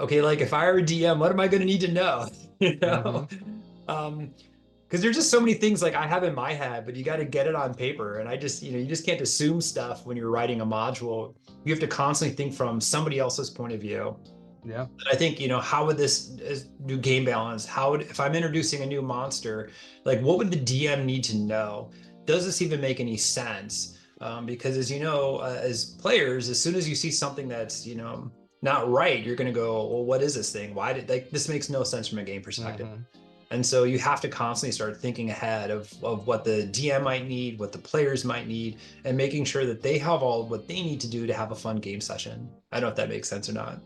okay, like if I were a DM, what am I going to need to know? you Hmm. know um because there's just so many things like I have in my head, but you got to get it on paper. And I just, you just can't assume stuff when you're writing a module. You have to constantly think from somebody else's point of view. Yeah. And I think, how would this new game balance, how would, if I'm introducing a new monster, like what would the DM need to know? Does this even make any sense? Because as you know, as players, as soon as you see something that's, not right, you're going to go, well, what is this thing? Why did, like, this makes no sense from a game perspective. Hmm. And so you have to constantly start thinking ahead of what the DM might need, what the players might need, and making sure that they have all what they need to do to have a fun game session. I don't know if that makes sense or not.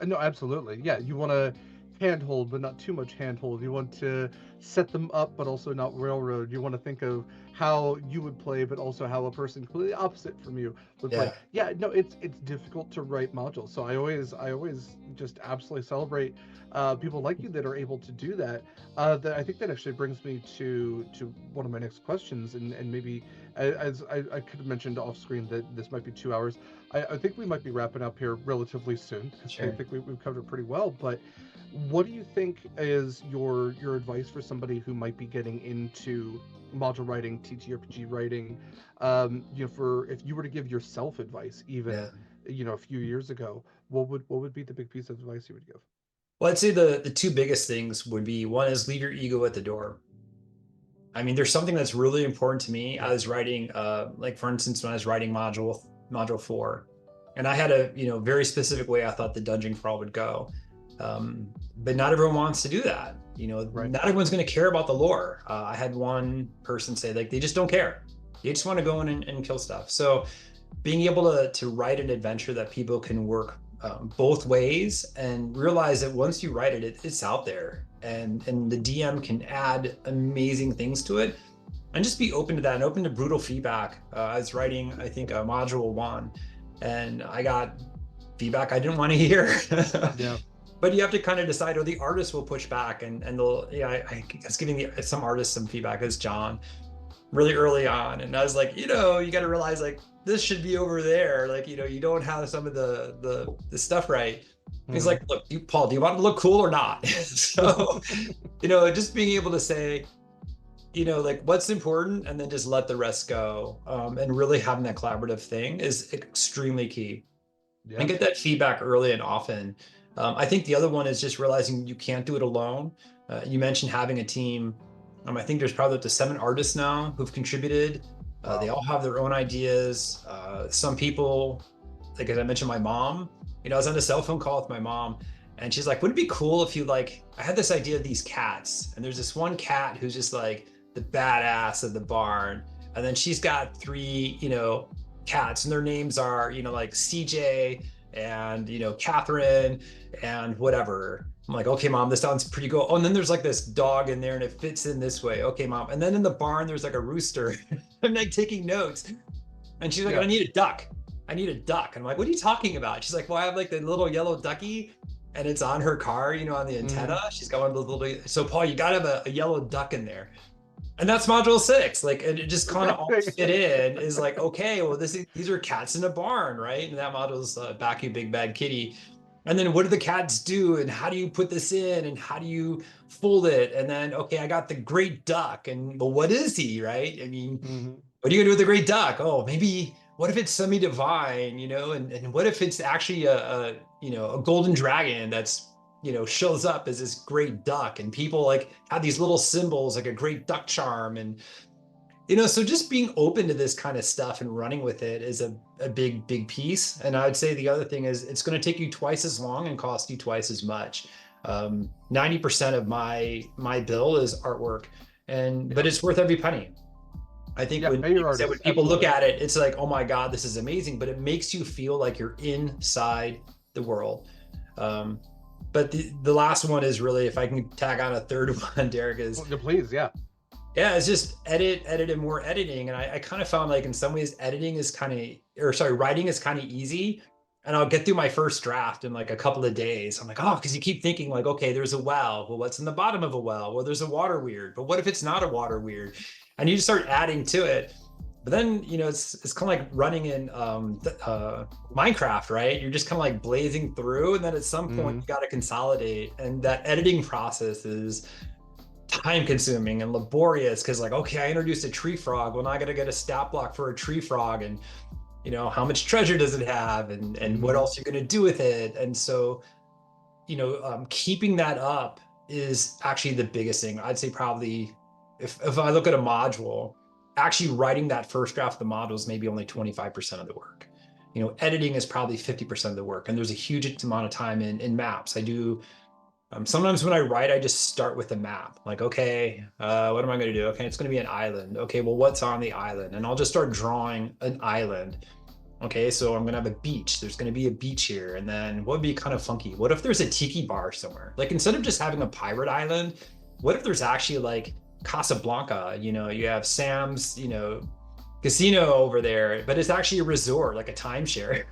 No, absolutely. Yeah, you want to handhold, but not too much handhold. You want to set them up, but also not railroad. You want to think of how you would play, but also how a person completely opposite from you would play. Yeah. Yeah, no, it's difficult to write modules. So I always just absolutely celebrate people like you that are able to do that. That I think that actually brings me to one of my next questions, and maybe as I could have mentioned off screen that this might be 2 hours. I think we might be wrapping up here relatively soon because I Sure. think we've covered it pretty well. But what do you think is your advice for somebody who might be getting into module writing, TTRPG writing? For if you were to give yourself advice, even Yeah. a few years ago, what would be the big piece of advice you would give? Well, I'd say the two biggest things would be, one is leave your ego at the door. I mean, there's something that's really important to me. I Yeah. was writing, like for instance, when I was writing module 4, and I had a very specific way I thought the dungeon crawl would go. But not everyone wants to do that. Right. Not everyone's going to care about the lore. I had one person say like they just don't care. They just want to go in and kill stuff. So being able to write an adventure that people can work both ways and realize that once you write it, it's out there, and the DM can add amazing things to it, and just be open to that and open to brutal feedback. I was writing, I think, a module 1, and I got feedback I didn't want to hear. Yeah. But you have to kind of decide, or the artist will push back, and they'll, I was giving some artists some feedback as John really early on, and I was like, you got to realize like this should be over there, like you don't have some of the stuff right. He's Mhm. like, look, Paul, do you want to look cool or not? So just being able to say, like what's important, and then just let the rest go, and really having that collaborative thing is extremely key, and Yeah. get that feedback early and often. I think the other one is just realizing you can't do it alone. You mentioned having a team. I think there's probably up to 7 artists now who've contributed. They Wow. all have their own ideas. Some people, like as I mentioned, my mom, I was on a cell phone call with my mom, and she's like, would it be cool if I had this idea of these cats, and there's this one cat who's just like the badass of the barn. And then she's got 3, cats, and their names are, like CJ and, Catherine and whatever. I'm like, okay, mom, this sounds pretty cool. Oh, and then there's like this dog in there and it fits in this way. Okay, mom. And then in the barn, there's like a rooster. I'm like taking notes. And she's like, Yeah. I need a duck. I need a duck. And I'm like, what are you talking about? She's like, well, I have like the little yellow ducky and it's on her car, on the antenna. Mhm. She's got one of those little, so Paul, you got to have a yellow duck in there. And that's module 6. Like, and it just kind of all fit in, is like, okay, well, these are cats in a barn, right? And that module's back, you big bad kitty. And then what do the cats do? And how do you put this in? And how do you fold it? And then, okay, I got the great duck. And well, what is he, right? I mean, Mhm. what are you gonna do with the great duck? Oh, maybe what if it's semi-divine, and what if it's actually a golden dragon that's shows up as this great duck, and people like have these little symbols like a great duck charm, and so just being open to this kind of stuff and running with it is a big piece. And I would say the other thing is it's going to take you twice as long and cost you twice as much. 90% of my bill is artwork, but Yeah. it's worth every penny. I think Yeah. when, Pay like your I said, when artists. people look Absolutely. at it, it's like, oh my God, this is amazing, but it makes you feel like you're inside the world. Um, but the last one is really, if I can tag on a third one, Derek, is, Well, yeah, please. Yeah. yeah, it's just edit, and more editing. And I kind of found like in some ways editing is writing is kind of easy. And I'll get through my first draft in like a couple of days. I'm like, oh, because you keep thinking like, okay, there's a well. Well, what's in the bottom of a well? Well, there's a water weird. But what if it's not a water weird? And you just start adding to it. But then, it's kind of like running in Minecraft, right? You're just kind of like blazing through. And then at some point, Mhm. you got to consolidate. And that editing process is time consuming and laborious, because like, okay, I introduced a tree frog, well, now I got to get a stat block for a tree frog, and how much treasure does it have, and what Mhm. else you're going to do with it. And so keeping that up is actually the biggest thing. I'd say probably, if I look at a module, actually writing that first draft of the module is maybe only 25% of the work. Editing is probably 50% of the work, and there's a huge amount of time in maps. I do Sometimes when I write, I just start with a map. Like, okay, what am I going to do? Okay, it's going to be an island. Okay, well, what's on the island? And I'll just start drawing an island. Okay, so I'm going to have a beach. There's going to be a beach here. And then what would be kind of funky? What if there's a tiki bar somewhere? Like, instead of just having a pirate island, what if there's actually like Casablanca? You know, you have Sam's, casino over there, but it's actually a resort, like a timeshare.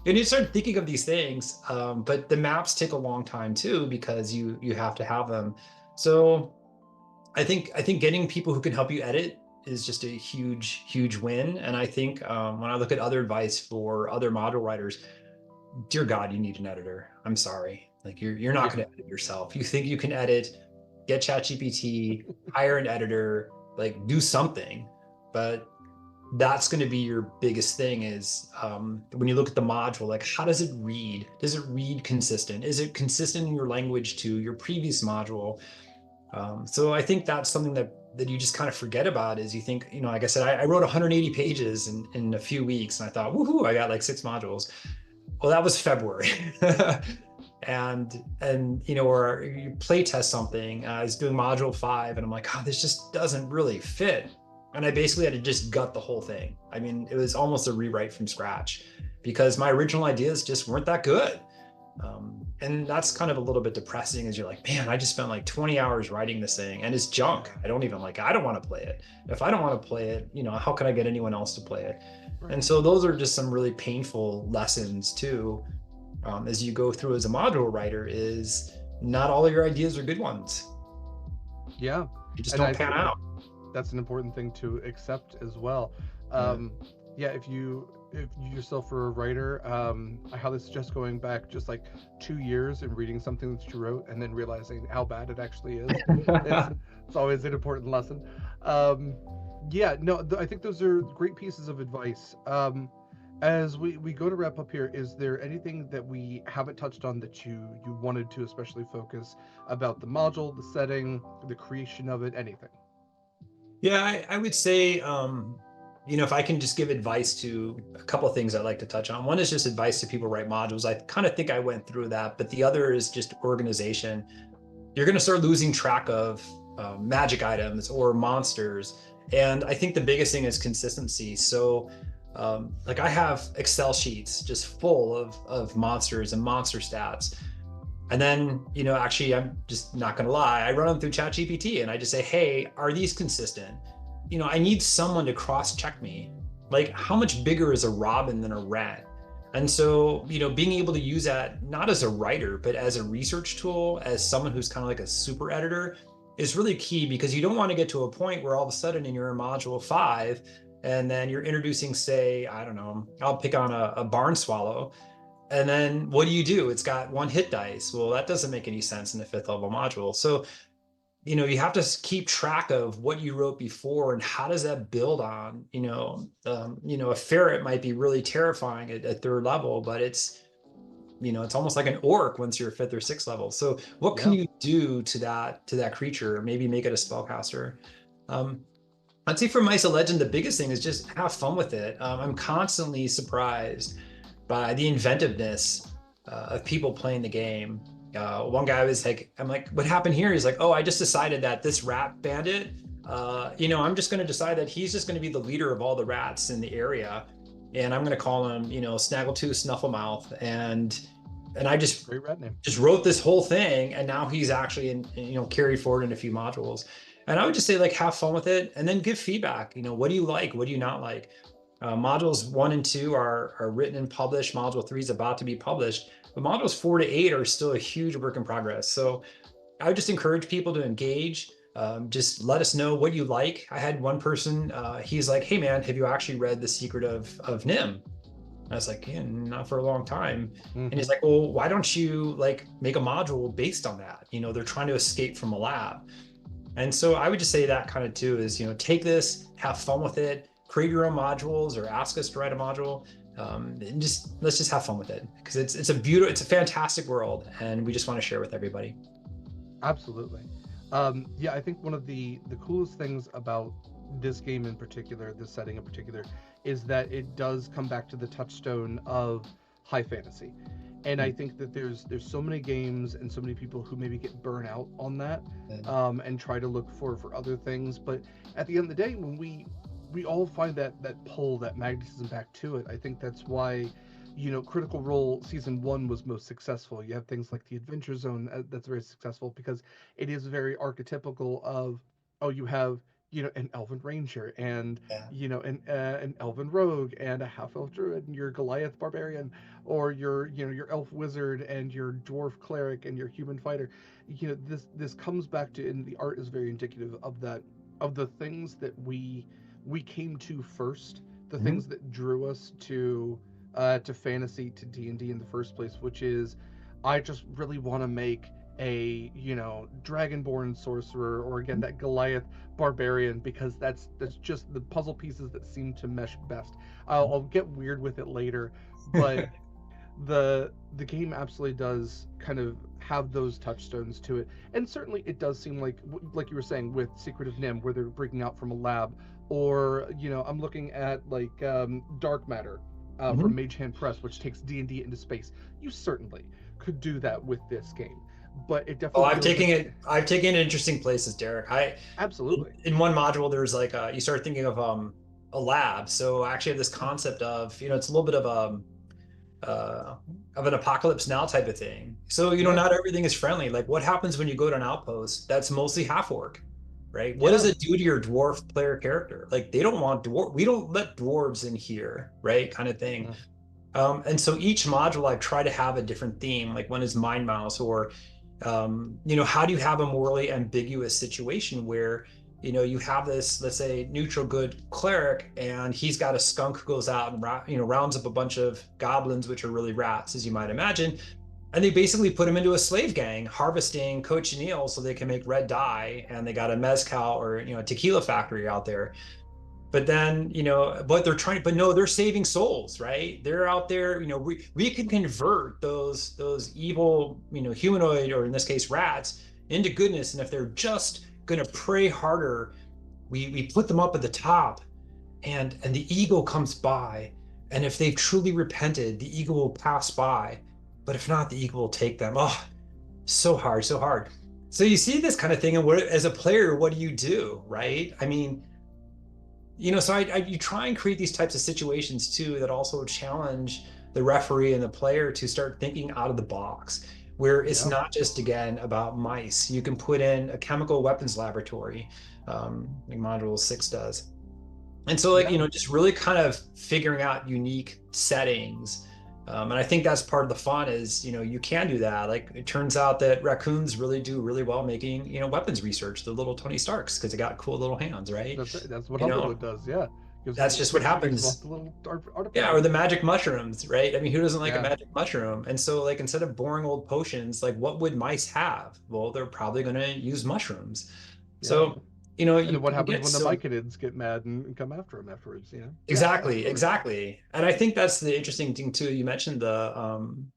And you start thinking of these things, but the maps take a long time too because you have to have them. So I think getting people who can help you edit is just a huge win. And I think when I look at other advice for other module writers, dear God, you need an editor. I'm sorry, like you're not going to edit yourself. You think you can edit? Get ChatGPT, hire an editor, like do something, but that's going to be your biggest thing is when you look at the module, like how does it read? Does it read consistent? Is it consistent in your language to your previous module? So I think that's something that you just kind of forget about is you think, like I said, I wrote 180 pages in a few weeks and I thought, woohoo, I got like 6 modules. Well, that was February. Or you play test something. I was doing module 5 and I'm like, oh, this just doesn't really fit. And I basically had to just gut the whole thing. I mean, it was almost a rewrite from scratch because my original ideas just weren't that good. And that's kind of a little bit depressing as you're like, man, I just spent like 20 hours writing this thing and it's junk. I don't want to play it. If I don't want to play it, how can I get anyone else to play it? Right. And so those are just some really painful lessons too, as you go through as a module writer is not all of your ideas are good ones. Yeah. You just don't pan out. That's an important thing to accept as well. If you yourself are a writer, I highly suggest going back just like 2 years and reading something that you wrote and then realizing how bad it actually is. It's always an important lesson. I think those are great pieces of advice. As we go to wrap up here, is there anything that we haven't touched on that you wanted to especially focus about the module, the setting, the creation of it, anything? Yeah, I would say, if I can just give advice to a couple of things I'd like to touch on. One is just advice to people who write modules. I kind of think I went through that, but the other is just organization. You're going to start losing track of magic items or monsters. And I think the biggest thing is consistency. So like I have Excel sheets just full of monsters and monster stats. And then, actually, I'm just not going to lie. I run them through ChatGPT and I just say, hey, are these consistent? I need someone to cross-check me. Like, how much bigger is a robin than a rat? And so, being able to use that not as a writer, but as a research tool, as someone who's kind of like a super editor, is really key because you don't want to get to a point where all of a sudden in your module 5, and then you're introducing, say, I don't know, I'll pick on a barn swallow. And then what do? It's got 1 hit dice. Well, that doesn't make any sense in the 5th level module. So, you have to keep track of what you wrote before and how does that build on, a ferret might be really terrifying at 3rd level, but it's almost like an orc once you're 5th or 6th level. So what can you do to that creature? Maybe make it a spellcaster. I'd say for Mice of Legend, the biggest thing is just have fun with it. I'm constantly surprised by the inventiveness of people playing the game. One guy was like, I'm like, what happened here? He's like, oh, I just decided that this rat bandit, I'm just going to decide that he's just going to be the leader of all the rats in the area. And I'm going to call him, Snaggletooth Snufflemouth. And I just wrote this whole thing. And now he's actually, carried forward in a few modules. And I would just say, like, have fun with it and then give feedback. What do you like? What do you not like? Modules 1 and 2 are written and published. Module 3 is about to be published, but modules 4 to 8 are still a huge work in progress. So I would just encourage people to engage. Just let us know what you like. I had one person, he's like, hey man, have you actually read The Secret of Nim? And I was like, yeah, not for a long time. Mm-hmm. And he's like, well, why don't you like make a module based on that? They're trying to escape from a lab. And so I would just say that kind of too is, take this, have fun with it, create your own modules or ask us to write a module. And let's just have fun with it because it's a fantastic world and we just want to share with everybody. Absolutely. I think one of the coolest things about this game in particular, this setting in particular, is that it does come back to the touchstone of high fantasy. And I think that there's so many games and so many people who maybe get burnt out on that, and try to look for other things. But at the end of the day, when we all find that pull, that magnetism back to it, I think that's why, Critical Role season 1 was most successful. You have things like the Adventure Zone, that's very successful because it is very archetypical of, oh, you have, an elven ranger and, Yeah. an elven rogue and a half elf druid and your Goliath barbarian, or your, your elf wizard and your dwarf cleric and your human fighter. This comes back to, and the art is very indicative of that, of the things that we came to first, the Mhm. things that drew us to fantasy, to D&D in the first place, which is, I just really want to make a, dragonborn sorcerer, or again that Goliath barbarian, because that's just the puzzle pieces that seem to mesh best. I'll get weird with it later, but the game absolutely does kind of have those touchstones to it. And certainly it does seem like you were saying with Secret of Nim, where they're breaking out from a lab, or I'm looking at like Dark Matter, from Mhm. Mage Hand Press, which takes D&D into space. You certainly could do that with this game, but it Oh, definitely feels like I've taken it interesting places, Derek. absolutely. In one module, there's like you start thinking of a lab. So I actually have this concept of, it's a little bit uh of an apocalypse now type of thing. So, Yeah, not everything is friendly. Like what happens when you go to an outpost that's mostly half orc, right? What does yeah, it do to your dwarf player character? Like they don't want dwarf, we don't let dwarves in here, right? Kind of thing. mm, And so each module I try to have a different theme. Like one is mind mouse, or how do you have a morally ambiguous situation where you have this, let's say, neutral good cleric, and he's got a skunk who goes out and rounds up a bunch of goblins, which are really rats, as you might imagine, and they basically put him into a slave gang harvesting cochineal so they can make red dye, and they got a mezcal or a tequila factory out there. But then but they're trying, but no, they're saving souls, right? They're out there, we can convert those evil humanoid, or in this case rats, into goodness. And if they're just going to pray harder, we put them up at the top, and the ego comes by, and if they've truly repented, the ego will pass by, but if not, the ego will take them. Oh, so hard, so hard. So you see this kind of thing, and as a player, what do, right? I mean, so you try and create these types of situations too that also challenge the referee and the player to start thinking out of the box, where it's yeah, not just, again, about mice. You can put in a chemical weapons laboratory, like Module 6 does. And so, like, yeah. just really kind of figuring out unique settings. And I think that's part of the fun is, you can do that. Like, it turns out that raccoons really do really well making, weapons research, the little Tony Starks, because they got cool little hands, right? That's it. That's what You know, Humblewood does. Yeah, that's just what gives off happens. the little Yeah, or artifacts. the magic mushrooms, right? I mean, who doesn't like a Yeah, magic mushroom? And so, like, instead of boring old potions, like, what would mice have? Well, they're probably going to use mushrooms. yeah. So, And then what you happens get when the so Myconids get mad and come after him afterwards? Yeah, exactly, absolutely. exactly. And I think that's the interesting thing too. You mentioned the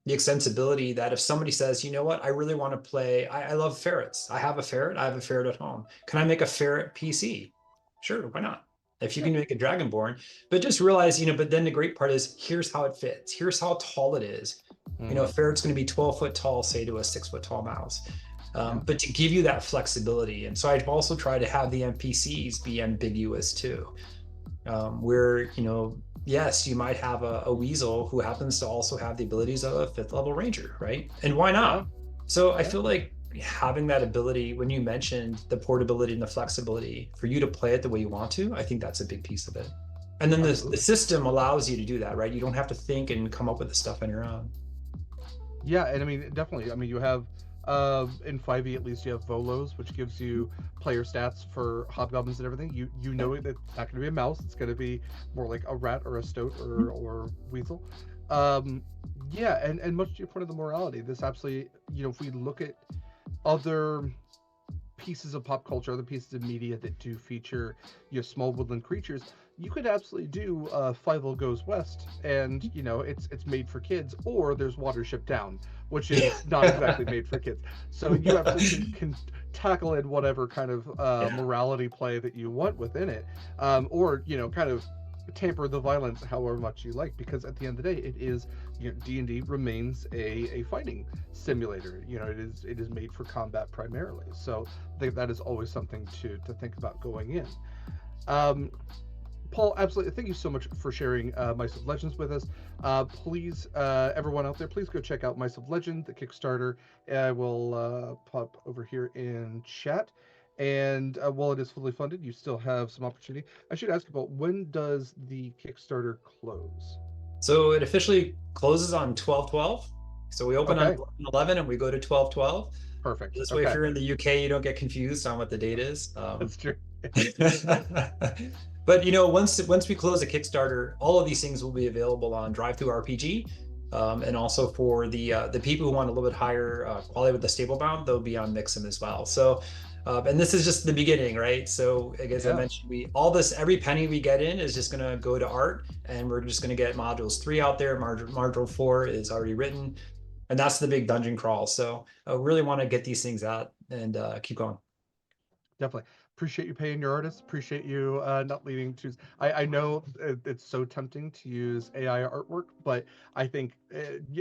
extensibility, that if somebody says, you know what, I really want to play, I love ferrets. I have a ferret. I have a ferret at home. Can I make a ferret PC? Sure, why not? If you Yeah. can make a dragonborn, but just realize, but then the great part is, here's how it fits. Here's how tall it is. A Mm-hmm. ferret's going to be 12 foot tall, say, to a 6 foot tall mouse. Yeah. But to give you that flexibility. And so I've also tried to have the NPCs be ambiguous too, where, yes, you might have a weasel who happens to also have the abilities of a 5th level ranger, right? And why Yeah. not? So I Yeah. feel like having that ability, when you mentioned the portability and the flexibility for you to play it the way you want to, I think that's a big piece of it. And then the Absolutely. system allows you to do that, right? You don't have to think and come up with the stuff on your own. Yeah, and I mean, definitely. I mean, you have in 5e at least, you have Volos, which gives you player stats for hobgoblins and everything. You know that it's not going to be a mouse; it's going to be more like a rat or a stoat or weasel. Um, yeah, and much to your point of the morality, this absolutely, if we look at other pieces of pop culture, other pieces of media that do feature small woodland creatures, you could absolutely do Fievel Goes West, and it's made for kids, or there's Watership Down, which is not exactly made for kids. So you absolutely can tackle in whatever kind of Yeah. morality play that you want within it, or kind of tamper the violence however much you like, because at the end of the day, it is, D&D remains a fighting simulator. It is made for combat primarily, so I think that is always something to think about going in. um Paul, absolutely. Thank you so much for sharing Mice of Legends with us. Please, everyone out there, please go check out Mice of Legend, the Kickstarter. I will pop over here in chat. And while it is fully funded, you still have some opportunity. I should ask about, when does the Kickstarter close? So it officially closes on 12/12. So we open on Okay, 11 and we go to 12/12. perfect. This way, if Okay, you're in the UK, you don't get confused on what the date is. that's true. But once we close the Kickstarter, all of these things will be available on DriveThruRPG, and also for the people who want a little bit higher quality with the stable bound, they'll be on Mixam as well. So, and this is just the beginning, right? So, as I Yeah, mentioned, every penny we get in is just going to go to art, and we're just going to get modules 3 out there. Module 4 is already written, and that's the big dungeon crawl. So, I really want to get these things out and keep going. definitely. Appreciate you paying your artists. Appreciate you not leading to. I know it's so tempting to use AI artwork, but I think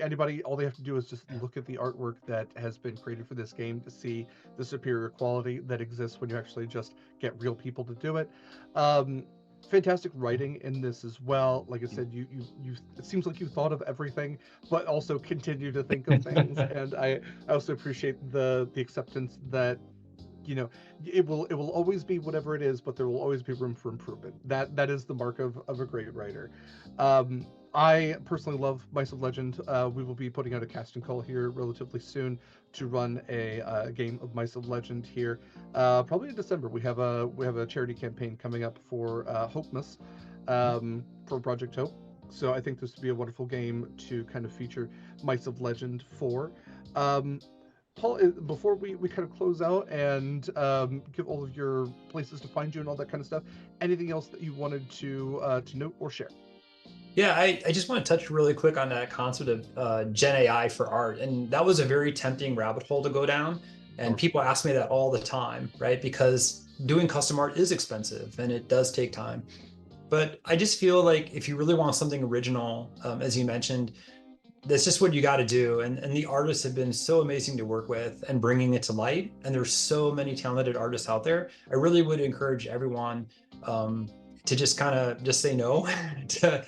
anybody, all they have to do is just look at the artwork that has been created for this game to see the superior quality that exists when you actually just get real people to do it. Um, Fantastic writing in this as well. Like I said, you it seems like you thought of everything, but also continue to think of things. And I also appreciate the acceptance that, it will always be whatever it is, but there will always be room for improvement. That is the mark of a great writer. I personally love Mice of Legend. We will be putting out a casting call here relatively soon to run a game of Mice of Legend here, probably in December. We have a charity campaign coming up for Hopemas, for Project Hope. So I think this would be a wonderful game to kind of feature Mice of Legend for. Um, Paul, before we kind of close out and give all of your places to find you and all that kind of stuff, anything else that you wanted to note or share? Yeah, I just want to touch really quick on that concept of Gen AI for art. And that was a very tempting rabbit hole to go down. And Sure. people ask me that all the time, right? Because doing custom art is expensive and it does take time. But I just feel like if you really want something original, as you mentioned, that's just what you got to do. And the artists have been so amazing to work with and bringing it to light. And there's so many talented artists out there. I really would encourage everyone to just kind of just say no to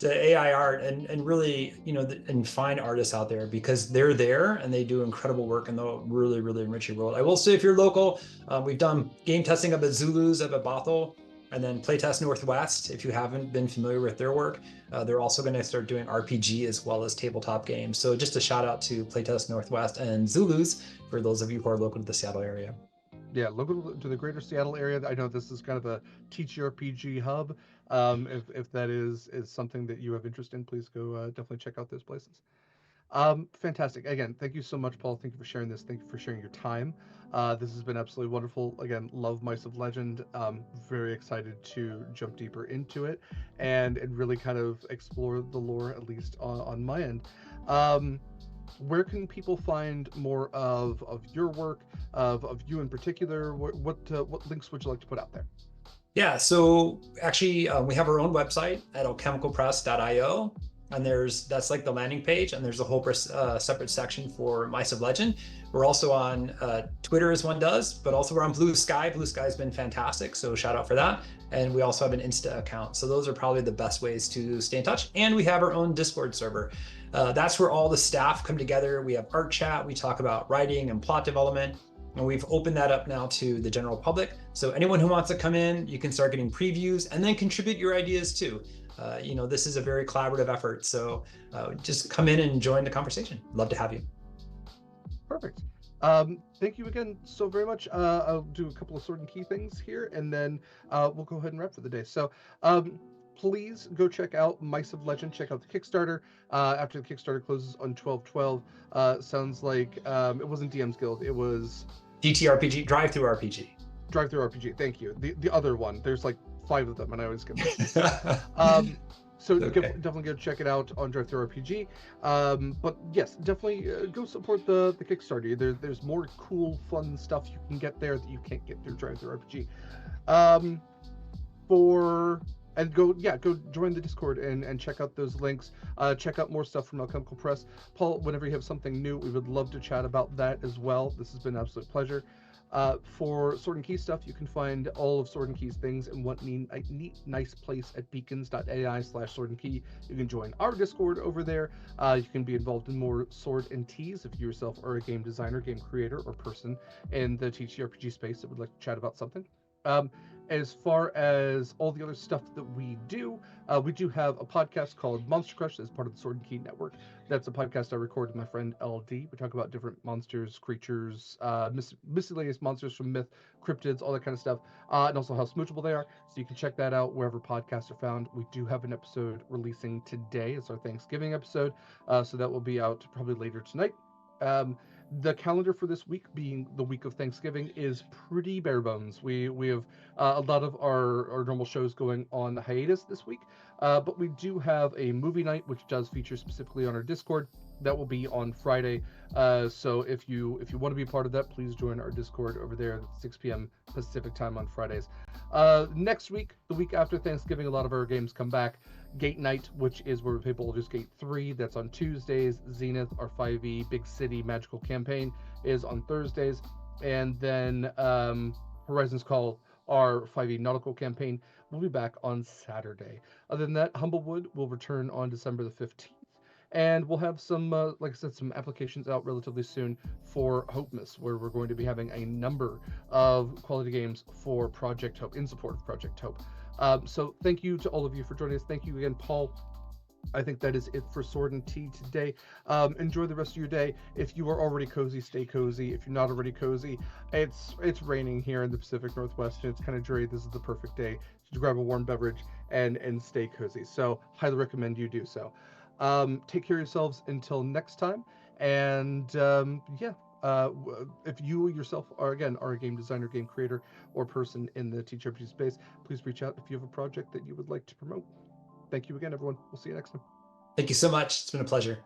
AI art and really, and find artists out there because they're there and they do incredible work and they'll really, really enrich your world. I will say if you're local, we've done game testing up at Zulu's up at Bothell, and then Playtest Northwest. If you haven't been familiar with their work, they're also going to start doing RPG as well as tabletop games. So just a shout out to Playtest Northwest and Zulu's for those of you who are local to the Seattle area. Yeah, local to the greater Seattle area. I know this is kind of a TTRPG hub. If that is something that you have interest in, please go definitely check out those places. Fantastic. Again, thank you so much, Paul. Thank you for sharing this. Thank you for sharing your time. This has been absolutely wonderful. Again, love Mice of Legend. Very excited to jump deeper into it and really kind of explore the lore, at least on my end. Where can people find more of your work, of you in particular? What links would you like to put out there? Yeah, so actually, we have our own website at alchemicalpress.io, and that's like the landing page, and there's a whole separate section for Mice of Legend. We're also on Twitter, as one does, but also we're on Blue Sky. Blue Sky has been fantastic, so shout out for that. And we also have an Insta account. So those are probably the best ways to stay in touch. And we have our own Discord server. That's where all the staff come together. We have art chat. We talk about writing and plot development. And we've opened that up now to the general public. So anyone who wants to come in, you can start getting previews and then contribute your ideas too. This is a very collaborative effort. So just come in and join the conversation. Love to have you. Perfect. Thank you again so very much. I'll do a couple of sword and key things here, and then we'll go ahead and wrap for the day. So, please go check out Mice of Legend. Check out the Kickstarter. After the Kickstarter closes on 12/12, sounds like it wasn't DM's Guild. It was DTRPG, DriveThruRPG. DriveThruRPG. Thank you. The other one. There's like 5 of them, and I always get this. So Okay. definitely go check it out on DriveThruRPG. But yes, definitely go support the Kickstarter. There's more cool, fun stuff you can get there that you can't get through DriveThruRPG. For And go join the Discord and check out those links. Check out more stuff from Alchemical Press. Paul, whenever you have something new, we would love to chat about that as well. This has been an absolute pleasure. For Sword and Key stuff, you can find all of Sword and Key's things in one neat, nice place at beacons.ai/Sword and Key. You can join our Discord over there. You can be involved in more Sword and Teas if you yourself are a game designer, game creator, or person in the TTRPG space that would like to chat about something. As far as all the other stuff that we do have a podcast called Monster Crush as part of the Sword and Key Network. That's a podcast I record with my friend LD. We talk about different monsters, creatures, miscellaneous monsters from myth, cryptids, all that kind of stuff, and also how smoochable they are. So you can check that out wherever podcasts are found. We do have an episode releasing today. It's our Thanksgiving episode, so that will be out probably later tonight. The calendar for this week, being the week of Thanksgiving, is pretty bare bones. We have a lot of our normal shows going on hiatus this week, but we do have a movie night which does feature specifically on our Discord. That will be on Friday. So if you want to be a part of that, please join our Discord over there at 6 p.m. Pacific time on Fridays. Next week, the week after Thanksgiving, a lot of our games come back. Gate Night, which is where we play Baldur's Gate 3, that's on Tuesdays. Zenith, our 5e Big City Magical Campaign, is on Thursdays. And then Horizon's Call, our 5e Nautical Campaign, will be back on Saturday. Other than that, Humblewood will return on December the 15th. And we'll have some, like I said, some applications out relatively soon for Hopemas, where we're going to be having a number of quality games for Project Hope, in support of Project Hope. So thank you to all of you for joining us. Thank you again, Paul. I think that is it for Sword and Tea today. Enjoy the rest of your day. If you are already cozy, stay cozy. If you're not already cozy, it's raining here in the Pacific Northwest, and it's kind of dreary. This is the perfect day to grab a warm beverage and stay cozy. So highly recommend you do so. Take care of yourselves until next time. And if you yourself are a game designer, game creator, or person in the TTRPG space, please reach out if you have a project that you would like to promote. Thank you again, everyone. We'll see you next time. Thank you so much. It's been a pleasure.